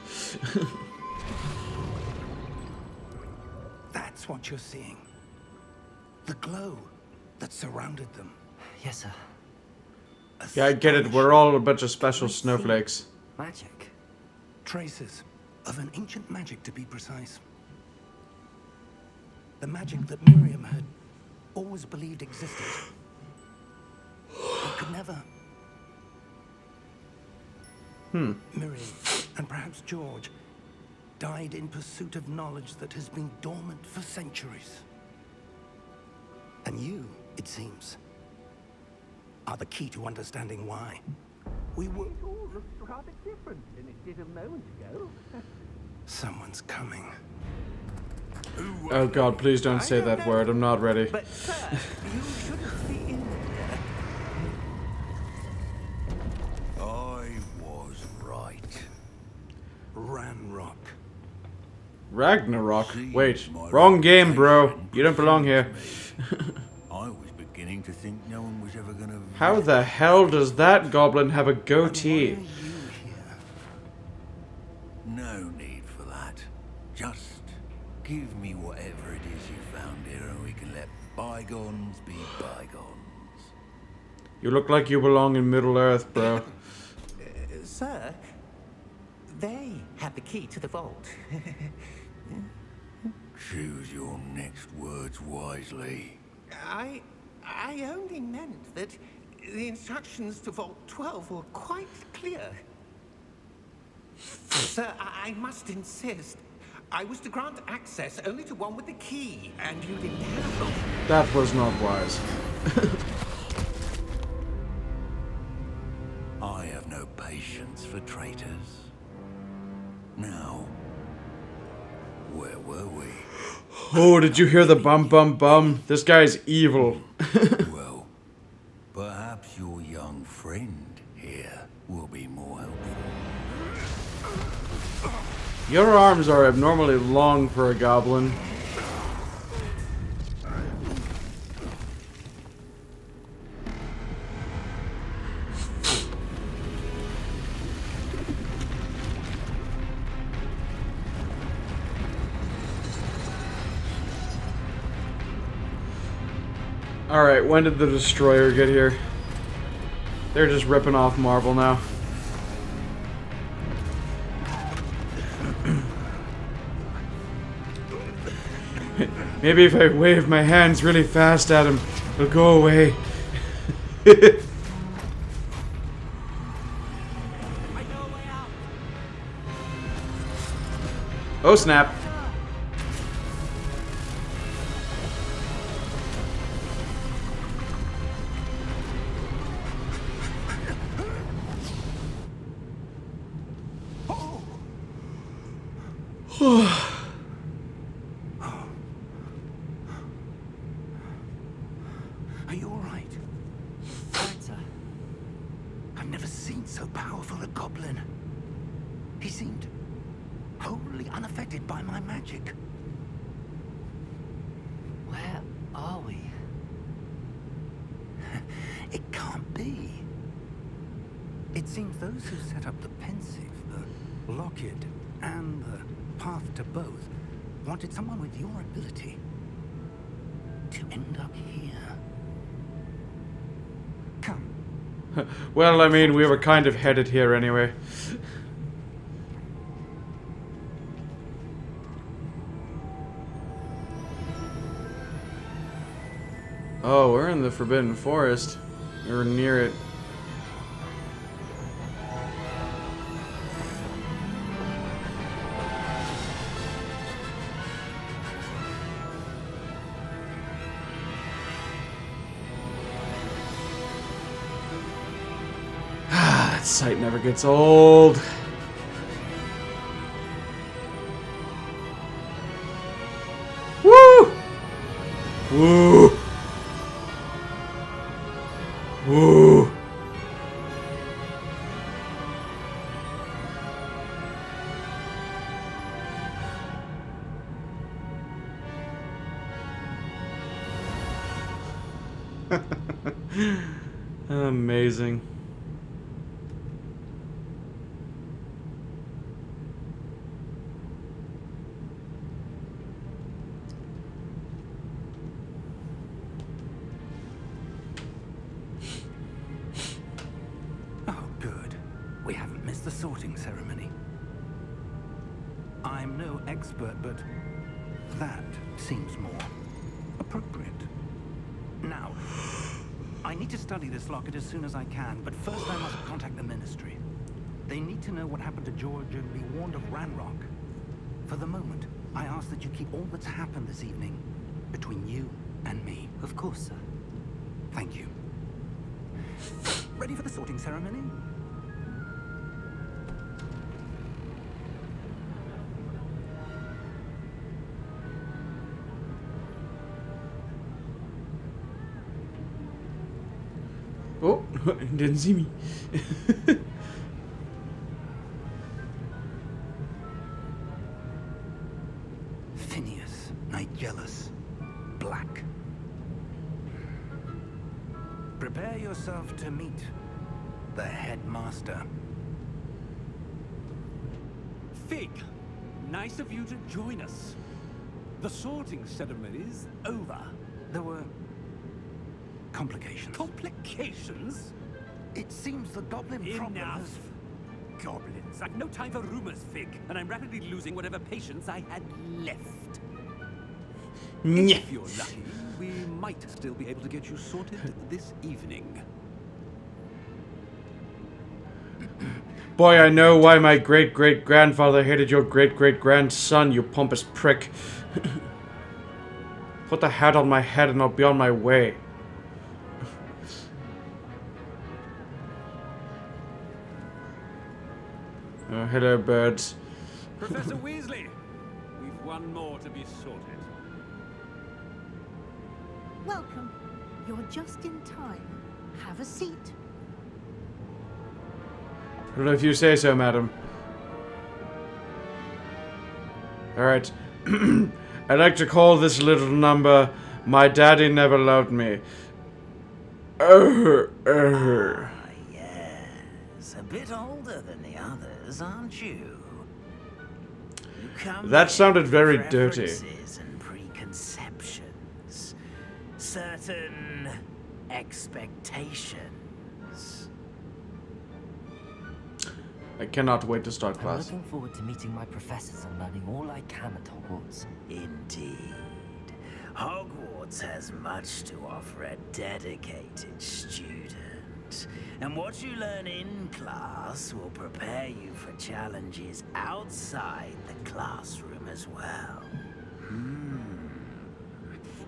[SPEAKER 4] That's what you're seeing. The glow that surrounded them.
[SPEAKER 3] Yes, sir.
[SPEAKER 1] Yeah, I get it. We're all a bunch of special snowflakes.
[SPEAKER 3] Magic.
[SPEAKER 4] Traces of an ancient magic, to be precise. The magic that Miriam had always believed existed, but could never. Miriam, and perhaps George, died in pursuit of knowledge that has been dormant for centuries. And you, it seems, are the key to understanding why. We were...
[SPEAKER 7] It all looks rather different than it did a moment ago.
[SPEAKER 4] Someone's coming.
[SPEAKER 1] Oh god, please don't say that word. I'm not ready.
[SPEAKER 7] But, sir, you shouldn't be in there.
[SPEAKER 4] I was right. Ranrock.
[SPEAKER 1] Ragnarok? Wait. Wrong game, bro. You don't belong here.
[SPEAKER 4] I was beginning to think no one was ever gonna...
[SPEAKER 1] How the hell does that goblin have a goatee?
[SPEAKER 4] Why are you here? No need for that. Just give me whatever it is you found here and we can let bygones be bygones.
[SPEAKER 1] You look like you belong in Middle Earth, bro.
[SPEAKER 7] Sir, They had the key to the vault.
[SPEAKER 8] Choose your next words wisely.
[SPEAKER 7] I only meant that the instructions to Vault 12 were quite clear. Sir, I must insist. I was to grant access only to one with the key, and you didn't have them.
[SPEAKER 1] That was not wise.
[SPEAKER 8] I have no patience for traitors. Now, where were we?
[SPEAKER 1] Oh, did you hear the bum bum bum? This guy's evil.
[SPEAKER 8] Well, perhaps your young friend here will be more helpful.
[SPEAKER 1] Your arms are abnormally long for a goblin. Alright, when did the destroyer get here? They're just ripping off marble now. Maybe if I wave my hands really fast at him, it'll go away. Oh snap.
[SPEAKER 4] Are you all right?
[SPEAKER 3] Right, sir.
[SPEAKER 4] I've never seen so powerful a goblin. He seemed wholly unaffected by my magic.
[SPEAKER 3] Where are we?
[SPEAKER 4] It can't be. It seems those who set up the Pensive, the Locked, and the Path to Both wanted someone with your ability to end up here. Come.
[SPEAKER 1] Well, I mean, we were kind of headed here anyway. Oh, we're in the Forbidden Forest. We're near it. That sight never gets old. Woo! Woo! Woo! Amazing.
[SPEAKER 4] Oh, good. We haven't missed the sorting ceremony. I'm no expert, but that seems more appropriate. Now, I need to study this locket as soon as I can, but first I must contact the Ministry. They need to know what happened to George and be warned of Ranrock. For the moment, I ask that you keep all that's happened this evening between you and me.
[SPEAKER 3] Of course, sir.
[SPEAKER 4] Thank you. Ready for the sorting ceremony?
[SPEAKER 1] Oh, didn't see me.
[SPEAKER 4] Phineas, Nigellus, Black. Prepare yourself to meet the headmaster.
[SPEAKER 9] Fig, nice of you to join us. The sorting ceremony's over.
[SPEAKER 4] There were complications.
[SPEAKER 9] Complications?
[SPEAKER 4] It seems the goblin problem
[SPEAKER 9] Enough.
[SPEAKER 4] has...
[SPEAKER 9] goblins. I've no time for rumors, Fig, and I'm rapidly losing whatever patience I had left. If you're lucky, we might still be able to get you sorted this evening.
[SPEAKER 1] Boy, I know why my great-great-grandfather hated your great-great-grandson, you pompous prick. Put the hat on my head and I'll be on my way. Oh, hello, birds.
[SPEAKER 9] Professor Weasley, we've one more to be sorted.
[SPEAKER 10] Welcome. You're just in time. Have a seat.
[SPEAKER 1] I don't know if you say so, madam. Alright. I'd like to call this little number, My Daddy Never Loved Me.
[SPEAKER 11] Yes. A bit older than the others, aren't you?
[SPEAKER 1] That sounded very dirty.
[SPEAKER 11] Preferences and preconceptions. Certain expectations.
[SPEAKER 1] I cannot wait to start
[SPEAKER 3] I'm
[SPEAKER 1] class.
[SPEAKER 3] looking forward to meeting my professors and learning all I can at Hogwarts.
[SPEAKER 11] Indeed. Hogwarts has much to offer a dedicated student. And what you learn in class will prepare you for challenges outside the classroom as well.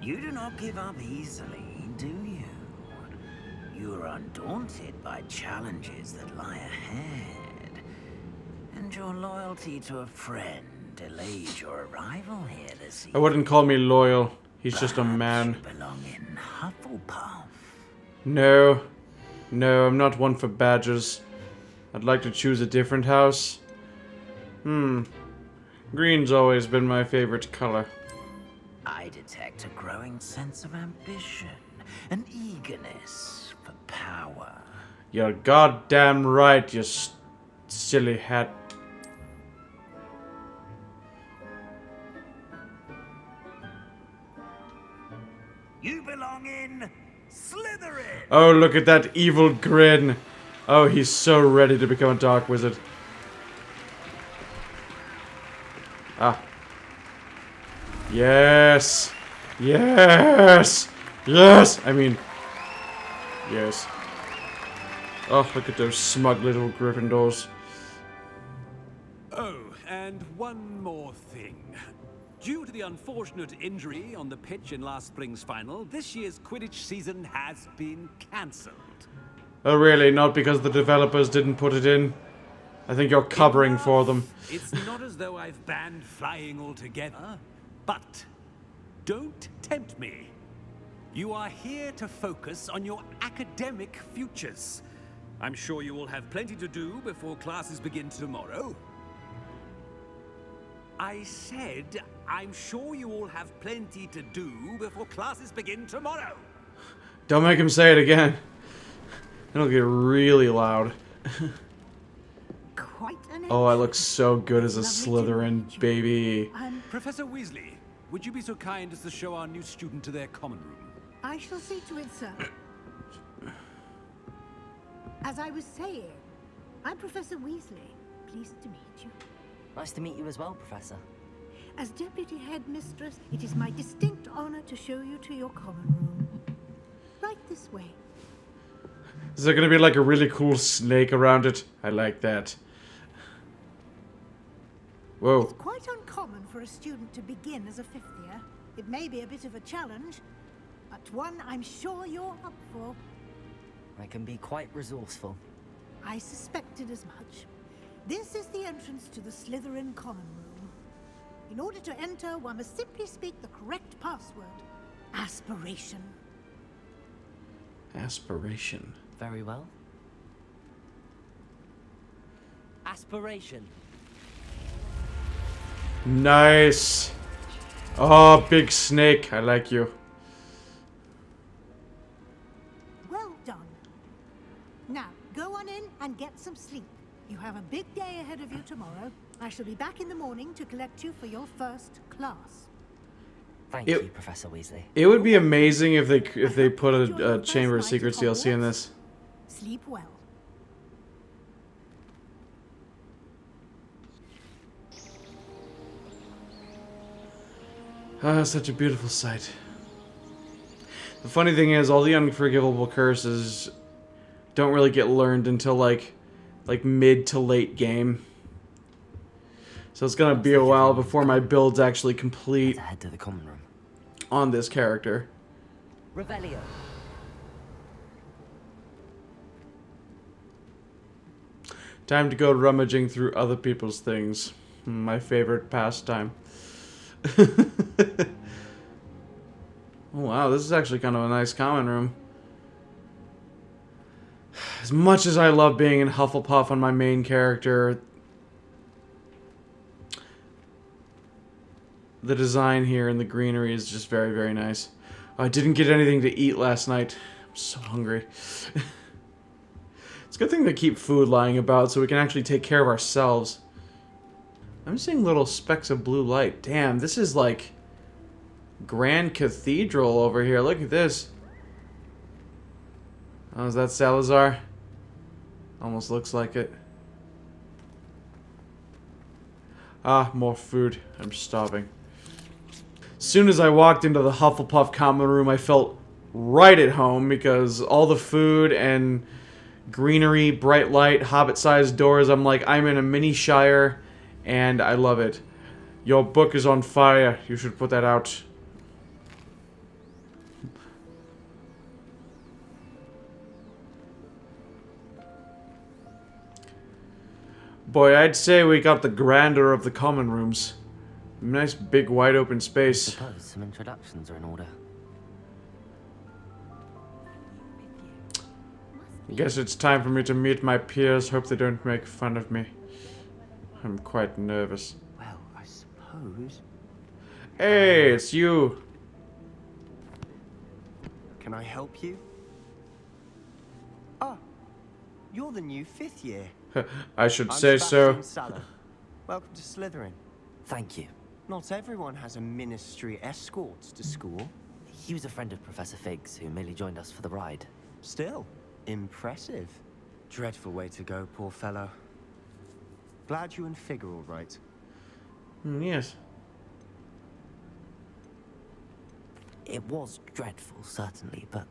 [SPEAKER 11] You do not give up easily, do you? You are undaunted by challenges that lie ahead. And your loyalty to a friend delayed your arrival here this evening.
[SPEAKER 1] I wouldn't call me loyal. He's just a man.
[SPEAKER 11] You belong in Hufflepuff.
[SPEAKER 1] No. No, I'm not one for badges. I'd like to choose a different house. Green's always been my favorite color.
[SPEAKER 11] I detect a growing sense of ambition, an eagerness for power.
[SPEAKER 1] You're goddamn right, you silly hat.
[SPEAKER 11] You belong in Slytherin!
[SPEAKER 1] Oh, look at that evil grin. Oh, he's so ready to become a dark wizard. Ah. Yes. Yes. Yes. I mean, yes. Oh, look at those smug little Gryffindors.
[SPEAKER 9] Oh, and one more thing. Due to the unfortunate injury on the pitch in last spring's final, this year's Quidditch season has been cancelled.
[SPEAKER 1] Oh, really? Not because the developers didn't put it in? I think you're covering for them.
[SPEAKER 9] It's not as though I've banned flying altogether, but don't tempt me. You are here to focus on your academic futures. I'm sure you will have plenty to do before classes begin tomorrow. I said, I'm sure you all have plenty to do before classes begin tomorrow.
[SPEAKER 1] Don't make him say it again. It'll get really loud.
[SPEAKER 10] Quite an
[SPEAKER 1] Oh, I look so good as a Slytherin, baby.
[SPEAKER 9] Professor Weasley, would you be so kind as to show our new student to their common room?
[SPEAKER 10] I shall see to it, sir. As I was saying, I'm Professor Weasley. Pleased to meet you.
[SPEAKER 3] Nice to meet you as well, Professor.
[SPEAKER 10] As Deputy Headmistress, it is my distinct honor to show you to your common room. Right this way.
[SPEAKER 1] Is there gonna be like a really cool snake around it? I like that. Whoa.
[SPEAKER 10] It's quite uncommon for a student to begin as a fifth year. It may be a bit of a challenge, but one I'm sure you're up for.
[SPEAKER 3] I can be quite resourceful.
[SPEAKER 10] I suspected as much. This is the entrance to the Slytherin common room. In order to enter, one must simply speak the correct password. Aspiration.
[SPEAKER 1] Aspiration.
[SPEAKER 3] Very well. Aspiration.
[SPEAKER 1] Nice. Oh, big snake. I like you.
[SPEAKER 10] Well done. Now, go on in and get some sleep. You have a big day ahead of you tomorrow. I shall be back in the morning to collect you for your first class.
[SPEAKER 3] Thank you, Professor Weasley.
[SPEAKER 1] It would be amazing if they put a Chamber of Secrets DLC in this.
[SPEAKER 10] Sleep well.
[SPEAKER 1] Ah, such a beautiful sight. The funny thing is, all the unforgivable curses don't really get learned until like mid to late game. So it's gonna be a while before my build's actually complete
[SPEAKER 3] Let's head to the common room.
[SPEAKER 1] on this character.
[SPEAKER 3] Revelio.
[SPEAKER 1] Time to go rummaging through other people's things. My favorite pastime. Oh wow, this is actually kind of a nice common room. As much as I love being in Hufflepuff on my main character, the design here and the greenery is just very, very nice. I didn't get anything to eat last night. I'm so hungry. It's a good thing to keep food lying about so we can actually take care of ourselves. I'm seeing little specks of blue light. Damn, this is like Grand Cathedral over here. Look at this. Oh, is that Salazar? Almost looks like it. Ah, more food. I'm starving. As soon as I walked into the Hufflepuff common room, I felt right at home because all the food and greenery, bright light, hobbit-sized doors. I'm like, I'm in a mini shire, and I love it. Your book is on fire. You should put that out. Boy, I'd say we got the grandeur of the common rooms. Nice big wide open
[SPEAKER 3] I
[SPEAKER 1] space.
[SPEAKER 3] suppose some introductions are in order.
[SPEAKER 1] Guess it's time for me to meet my peers. Hope they don't make fun of me. I'm quite nervous.
[SPEAKER 12] Well, I suppose.
[SPEAKER 1] Hey, it's you.
[SPEAKER 12] Can I help you? Ah, you're the new 5th year.
[SPEAKER 1] I should
[SPEAKER 12] I'm
[SPEAKER 1] say so.
[SPEAKER 12] Sebastian Sallow. Welcome to Slytherin.
[SPEAKER 3] Thank you.
[SPEAKER 12] Not everyone has a ministry escort to school.
[SPEAKER 3] He was a friend of Professor Fig's who merely joined us for the ride.
[SPEAKER 12] Still, impressive. Dreadful way to go, poor fellow. Glad you and Fig are all right.
[SPEAKER 1] Yes.
[SPEAKER 3] It was dreadful, certainly, but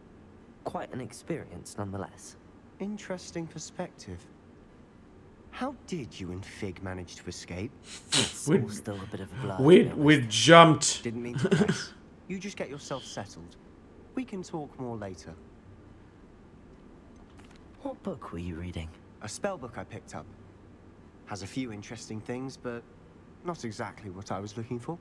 [SPEAKER 3] quite an experience nonetheless.
[SPEAKER 12] Interesting perspective. How did you and Fig manage to escape?
[SPEAKER 3] It's
[SPEAKER 1] We-
[SPEAKER 3] all still a bit of a blur. to
[SPEAKER 1] We
[SPEAKER 3] be honest.
[SPEAKER 1] jumped.
[SPEAKER 12] Didn't mean to press. You just get yourself settled. We can talk more later.
[SPEAKER 3] What book were you reading?
[SPEAKER 12] A spell book I picked up. Has a few interesting things, but not exactly what I was looking for.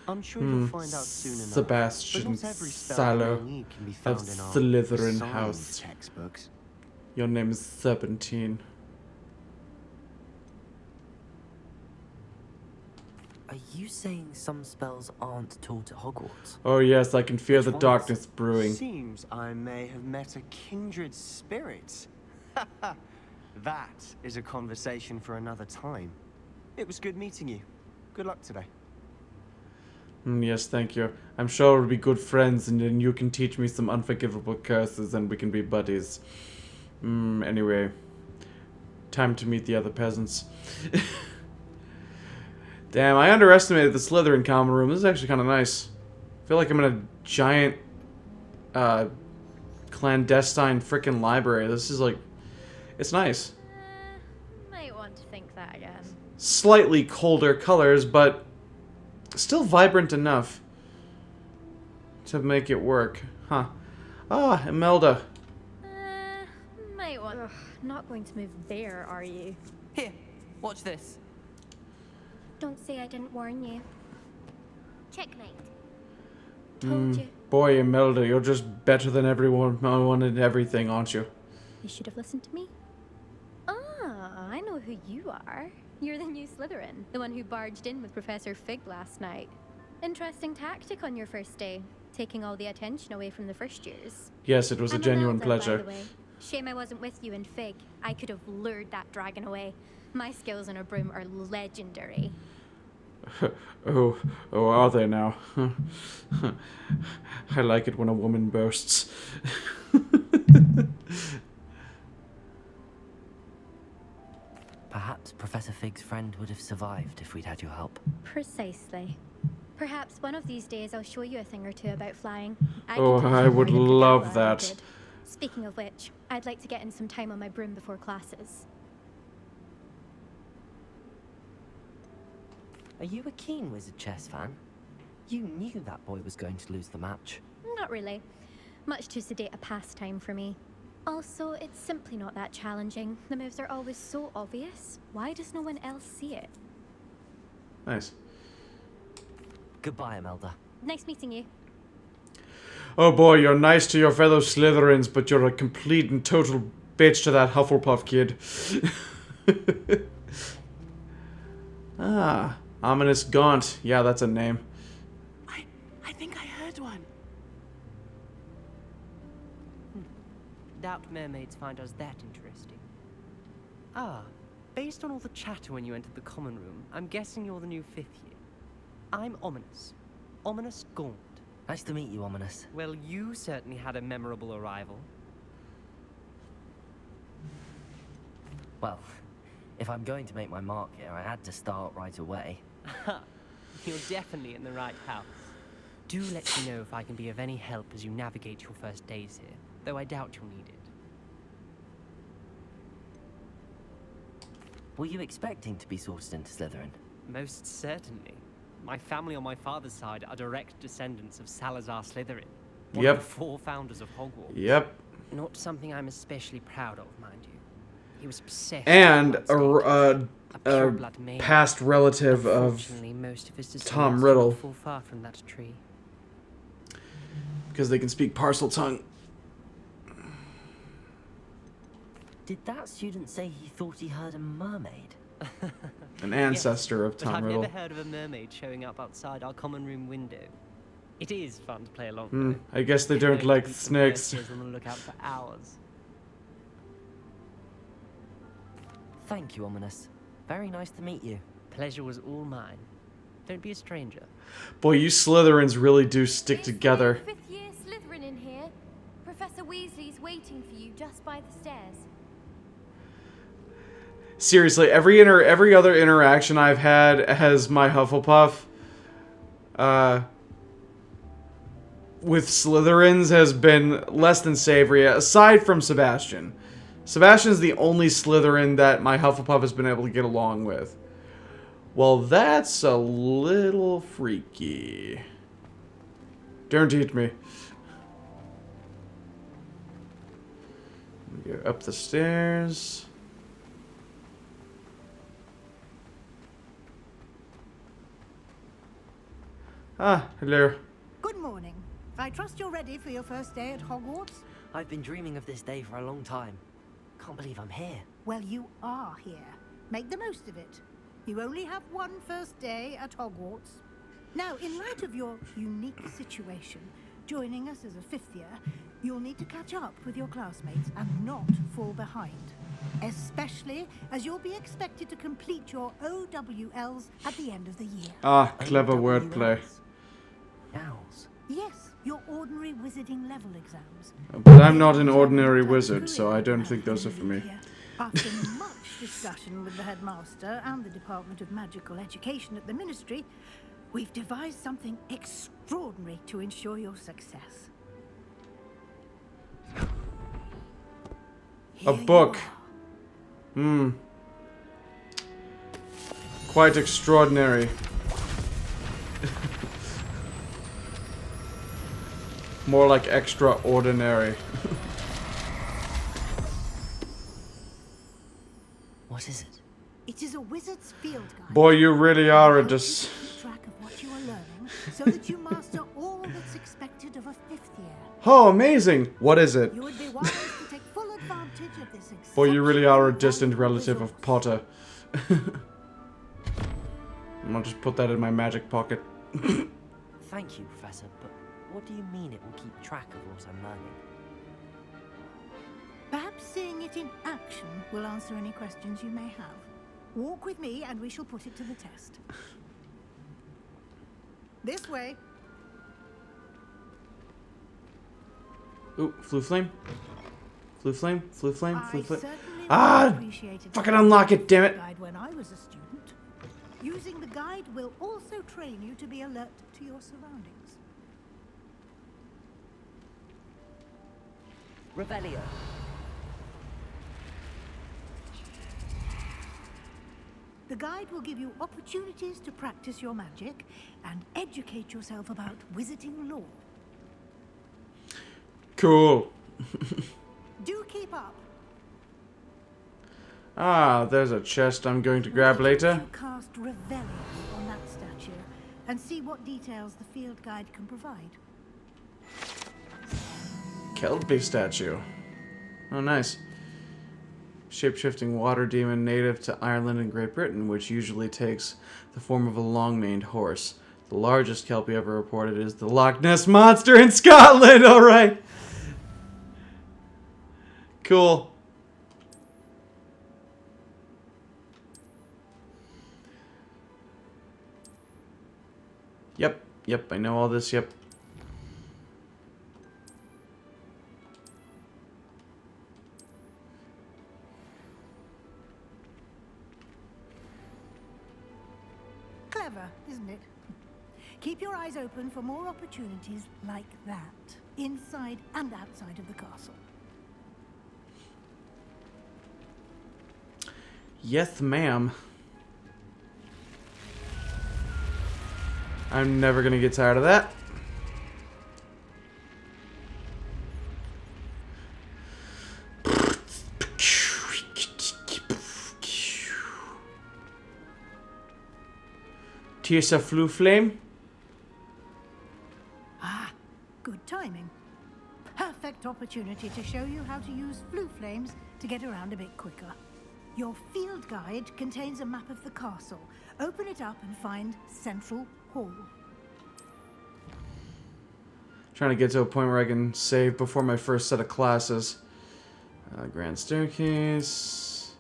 [SPEAKER 12] I'm sure you'll find out soon enough.
[SPEAKER 1] Sebastian
[SPEAKER 12] But not every spell
[SPEAKER 1] Sallow
[SPEAKER 12] you need can be
[SPEAKER 1] of
[SPEAKER 12] found in our
[SPEAKER 1] Slytherin
[SPEAKER 12] science
[SPEAKER 1] House.
[SPEAKER 12] textbooks.
[SPEAKER 1] Your name is Serpentine.
[SPEAKER 3] Are you saying some spells aren't taught at Hogwarts?
[SPEAKER 1] Oh yes, I can feel
[SPEAKER 12] Which
[SPEAKER 1] the
[SPEAKER 12] ones?
[SPEAKER 1] darkness brewing.
[SPEAKER 12] Seems I may have met a kindred spirit. That is a conversation for another time. It was good meeting you. Good luck today.
[SPEAKER 1] Yes, thank you. I'm sure we'll be good friends, and then you can teach me some unforgivable curses, and we can be buddies. Anyway, time to meet the other peasants. Damn, I underestimated the Slytherin common room. This is actually kind of nice. I feel like I'm in a giant, clandestine frickin' library. This is like, it's nice.
[SPEAKER 13] Might want to think that again.
[SPEAKER 1] Slightly colder colors, but still vibrant enough to make it work. Huh. Ah, Imelda.
[SPEAKER 13] Might want. Ugh, not going to move there, are you?
[SPEAKER 14] Here, watch this.
[SPEAKER 15] Don't say I didn't warn you. Checkmate.
[SPEAKER 13] Told you.
[SPEAKER 1] Boy, Imelda, you're just better than everyone and everything, aren't you?
[SPEAKER 15] You should have listened to me.
[SPEAKER 13] Ah, I know who you are. You're the new Slytherin, the one who barged in with Professor Fig last night. Interesting tactic on your first day, taking all the attention away from the first years.
[SPEAKER 1] Yes, it was a
[SPEAKER 15] I'm
[SPEAKER 1] genuine
[SPEAKER 15] Imelda,
[SPEAKER 1] pleasure.
[SPEAKER 15] by the way.
[SPEAKER 13] Shame I wasn't with you in Fig. I could have lured that dragon away. My skills on a broom are legendary.
[SPEAKER 1] Oh, are they now? I like it when a woman boasts.
[SPEAKER 3] Perhaps Professor Fig's friend would have survived if we'd had your help.
[SPEAKER 15] Precisely.
[SPEAKER 13] Perhaps one of these days I'll show you a thing or two about flying.
[SPEAKER 1] Oh, I would love that.
[SPEAKER 13] Speaking of which, I'd like to get in some time on my broom before classes.
[SPEAKER 3] Are you a keen Wizard chess fan? You knew that boy was going to lose the match.
[SPEAKER 13] Not really. Much too sedate a pastime for me. Also, it's simply not that challenging. The moves are always so obvious. Why does no one else see it?
[SPEAKER 1] Nice.
[SPEAKER 3] Goodbye, Imelda.
[SPEAKER 13] Nice meeting you.
[SPEAKER 1] Oh boy, you're nice to your fellow Slytherins, but you're a complete and total bitch to that Hufflepuff kid. Ah, Ominous Gaunt. Yeah, that's a name.
[SPEAKER 14] I think I heard one.
[SPEAKER 16] Doubt mermaids find us that interesting. Ah, based on all the chatter when you entered the common room, I'm guessing you're the new 5th year. I'm Ominous. Ominous Gaunt.
[SPEAKER 3] Nice to meet you, Ominous.
[SPEAKER 16] Well, you certainly had a memorable arrival.
[SPEAKER 3] Well, if I'm going to make my mark here, I had to start right away.
[SPEAKER 16] You're definitely in the right house. Do let me know if I can be of any help as you navigate your first days here, though I doubt you'll need it.
[SPEAKER 3] Were you expecting to be sorted into Slytherin?
[SPEAKER 16] Most certainly. My family on my father's side are direct descendants of Salazar Slytherin, one of the 4 founders of Hogwarts.
[SPEAKER 1] Yep.
[SPEAKER 16] Not something I'm especially proud of, mind you. He was obsessed
[SPEAKER 1] And
[SPEAKER 16] with a
[SPEAKER 1] past relative of
[SPEAKER 16] most of his
[SPEAKER 1] Tom Riddle.
[SPEAKER 16] fall far from that tree.
[SPEAKER 1] Because they can speak parcel tongue.
[SPEAKER 3] Did that student say he thought he heard a mermaid?
[SPEAKER 1] An ancestor of Tom
[SPEAKER 16] but I've
[SPEAKER 1] Riddle.
[SPEAKER 16] never heard of a mermaid showing up outside our common room window. It is fun to play along.
[SPEAKER 1] I guess they don't like
[SPEAKER 16] Keep the
[SPEAKER 1] snakes.
[SPEAKER 16] first years on the lookout for hours.
[SPEAKER 3] Thank you, Ominous. Very nice to meet you.
[SPEAKER 16] Pleasure was all mine. Don't be a stranger.
[SPEAKER 1] Boy, you Slytherins really do stick together.
[SPEAKER 15] 5th year Slytherin in here. Professor Weasley's waiting for you just by the stairs.
[SPEAKER 1] Seriously, every other interaction I've had as my Hufflepuff with Slytherins has been less than savory, aside from Sebastian. Sebastian's the only Slytherin that my Hufflepuff has been able to get along with. Well, that's a little freaky. Don't eat me. Go up the stairs. Ah, hello.
[SPEAKER 10] Good morning. I trust you're ready for your first day at Hogwarts?
[SPEAKER 3] I've been dreaming of this day for a long time. Can't believe I'm here.
[SPEAKER 10] Well, you are here. Make the most of it. You only have one first day at Hogwarts. Now, in light of your unique situation, joining us as a 5th year, you'll need to catch up with your classmates and not fall behind. Especially as you'll be expected to complete your OWLs at the end of the year.
[SPEAKER 1] Ah, clever wordplay.
[SPEAKER 3] Owls.
[SPEAKER 10] Yes, your ordinary wizarding level exams.
[SPEAKER 1] But I'm not an ordinary wizard, so I don't think those are for me.
[SPEAKER 10] After much discussion with the headmaster and the Department of Magical Education at the Ministry, we've devised something extraordinary to ensure your success.
[SPEAKER 1] A book. Quite extraordinary. More like extraordinary.
[SPEAKER 3] What is it?
[SPEAKER 10] It is a wizard's field guide.
[SPEAKER 1] Boy, you really are a dis...
[SPEAKER 10] Keep track of what you are learning so that you master all that's expected of a 5th year.
[SPEAKER 1] Oh, amazing! What is it?
[SPEAKER 10] You would be wise to take full advantage of this
[SPEAKER 1] Boy, you really are a distant relative of Potter. I'll just put that in my magic pocket.
[SPEAKER 3] Thank you, Professor, but what do you mean it will keep track of what I'm learning?
[SPEAKER 10] Perhaps seeing it in action will answer any questions you may have. Walk with me and we shall put it to the test. This way.
[SPEAKER 1] Ooh, Flue Flame. Flue Flame, Flue Flame, Flue Flame.
[SPEAKER 10] certainly
[SPEAKER 1] Ah!
[SPEAKER 10] appreciated
[SPEAKER 1] Fucking unlock it, damn it!
[SPEAKER 10] guide when I was a student. Using the guide will also train you to be alert to your surroundings.
[SPEAKER 3] Revelio.
[SPEAKER 10] The guide will give you opportunities to practice your magic and educate yourself about wizarding lore.
[SPEAKER 1] Cool.
[SPEAKER 10] Do keep up.
[SPEAKER 1] Ah, there's a chest I'm going to grab later.
[SPEAKER 10] Cast Revelio on that statue and see what details the field guide can provide.
[SPEAKER 1] Kelpie statue. Oh, nice. Shape-shifting water demon native to Ireland and Great Britain, which usually takes the form of a long-maned horse. The largest Kelpie ever reported is the Loch Ness Monster in Scotland! Alright! Cool. Yep, I know all this, yep.
[SPEAKER 10] Clever, isn't it? Keep your eyes open for more opportunities like that, inside and outside of the castle.
[SPEAKER 1] Yes, ma'am. I'm never gonna get tired of that. Tears of Flu Flame.
[SPEAKER 10] Ah, good timing. Perfect opportunity to show you how to use flue flames to get around a bit quicker. Your field guide contains a map of the castle. Open it up and find Central Hall.
[SPEAKER 1] Trying to get to a point where I can save before my first set of classes. Grand Staircase.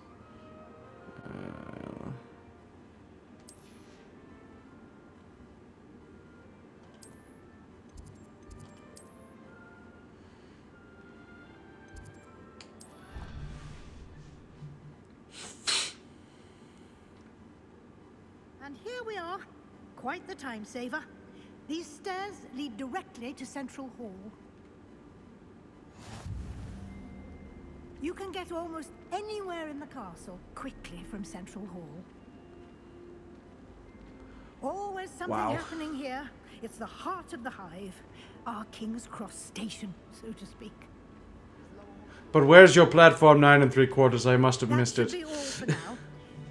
[SPEAKER 10] And here we are. Quite the time saver. These stairs lead directly to Central Hall. You can get almost anywhere in the castle quickly from Central Hall. Always something happening here. It's the heart of the hive. Our King's Cross station, so to speak.
[SPEAKER 1] But where's your platform 9 3/4? I must have missed it.
[SPEAKER 10] That should be all for now.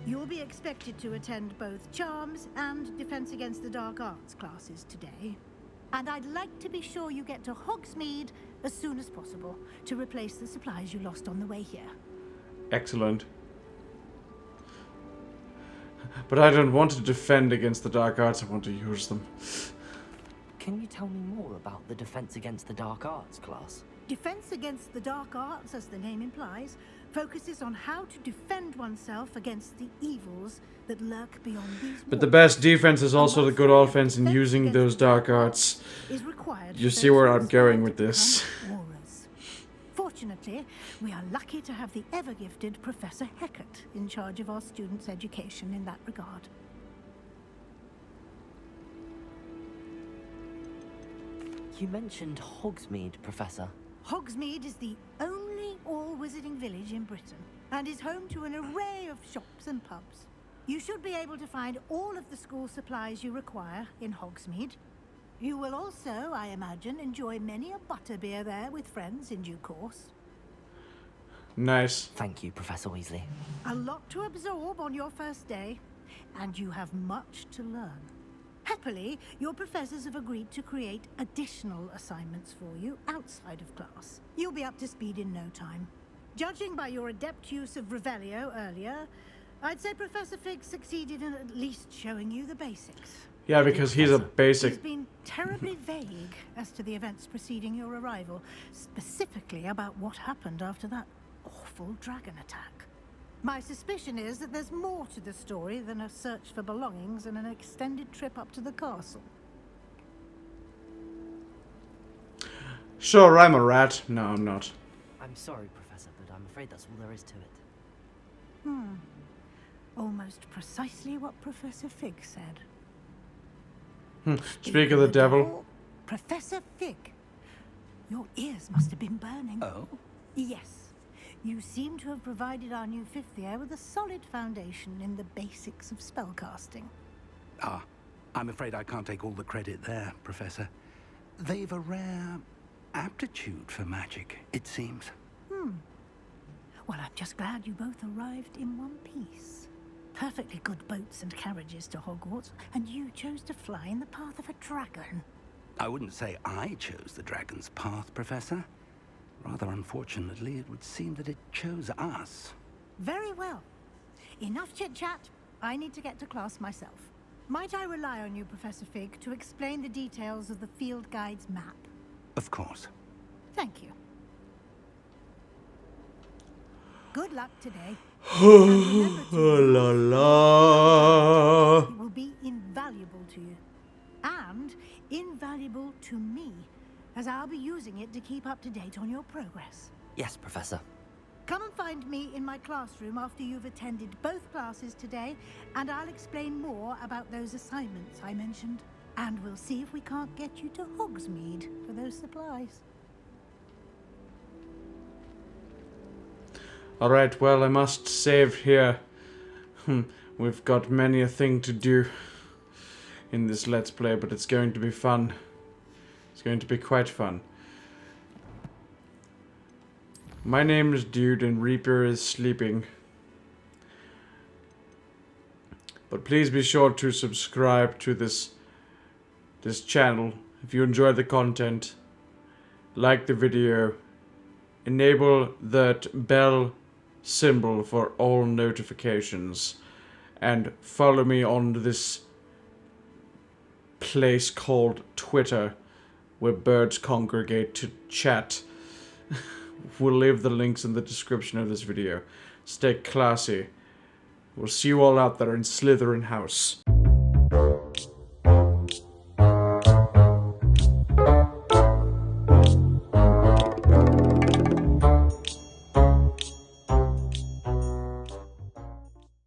[SPEAKER 10] You'll be expected to attend both Charms and Defense Against the Dark Arts classes today. And I'd like to be sure you get to Hogsmeade as soon as possible to replace the supplies you lost on the way here.
[SPEAKER 1] Excellent. But I don't want to defend against the dark arts, I want to use them.
[SPEAKER 3] Can you tell me more about the Defense Against the Dark Arts class?
[SPEAKER 10] Defense Against the Dark Arts, as the name implies, focuses on how to defend oneself against the evils that lurk beyond these
[SPEAKER 1] But the best defense is also the good offense in using those dark arts. You see where I'm going with this.
[SPEAKER 10] Fortunately, we are lucky to have the ever-gifted Professor Heckert in charge of our students' education in that regard.
[SPEAKER 3] You mentioned Hogsmeade, Professor.
[SPEAKER 10] Hogsmeade is the only all-wizarding village in Britain and is home to an array of shops and pubs. You should be able to find all of the school supplies you require in Hogsmeade. You will also, I imagine, enjoy many a butterbeer there with friends in due course.
[SPEAKER 1] Nice.
[SPEAKER 3] Thank you, Professor Weasley.
[SPEAKER 10] A lot to absorb on your first day, and you have much to learn. Happily, your professors have agreed to create additional assignments for you outside of class. You'll be up to speed in no time. Judging by your adept use of Revelio earlier, I'd say Professor Fig succeeded in at least showing you the basics.
[SPEAKER 1] Yeah, because he's a basic.
[SPEAKER 10] He's been terribly vague as to the events preceding your arrival, specifically about what happened after that awful dragon attack. My suspicion is that there's more to the story than a search for belongings and an extended trip up to the castle.
[SPEAKER 1] Sure, I'm a rat. No, I'm not.
[SPEAKER 3] I'm sorry, Professor, but I'm afraid that's all there is to it.
[SPEAKER 10] Almost almost precisely what Professor Fig said.
[SPEAKER 1] Speak of the devil.
[SPEAKER 10] Professor Fig, your ears must have been burning.
[SPEAKER 4] Oh?
[SPEAKER 10] Yes. You seem to have provided our new fifth year with a solid foundation in the basics of spellcasting.
[SPEAKER 7] Ah, I'm afraid I can't take all the credit there, Professor. They've a rare aptitude for magic, it seems.
[SPEAKER 10] Well, I'm just glad you both arrived in one piece. Perfectly good boats and carriages to Hogwarts, and you chose to fly in the path of a dragon.
[SPEAKER 7] I wouldn't say I chose the dragon's path, Professor. Rather unfortunately, it would seem that it chose us.
[SPEAKER 10] Very well. Enough chit-chat. I need to get to class myself. Might I rely on you, Professor Fig, to explain the details of the field guide's map?
[SPEAKER 7] Of course.
[SPEAKER 10] Thank you. Good luck today.
[SPEAKER 1] La la.
[SPEAKER 10] It will be invaluable to you. And invaluable to me, as I'll be using it to keep up to date on your progress.
[SPEAKER 3] Yes, Professor.
[SPEAKER 10] Come and find me in my classroom after you've attended both classes today, and I'll explain more about those assignments I mentioned. And we'll see if we can't get you to Hogsmeade for those supplies.
[SPEAKER 1] Alright, well, I must save here. We've got many a thing to do in this Let's Play, but it's going to be fun. It's going to be quite fun. My name is Dude, and Reaper is sleeping. But please be sure to subscribe to this channel if you enjoy the content. Like the video. Enable that bell symbol for all notifications. And follow me on this place called Twitter, where birds congregate to chat. We'll leave the links in the description of this video. Stay classy. We'll see you all out there in Slytherin House.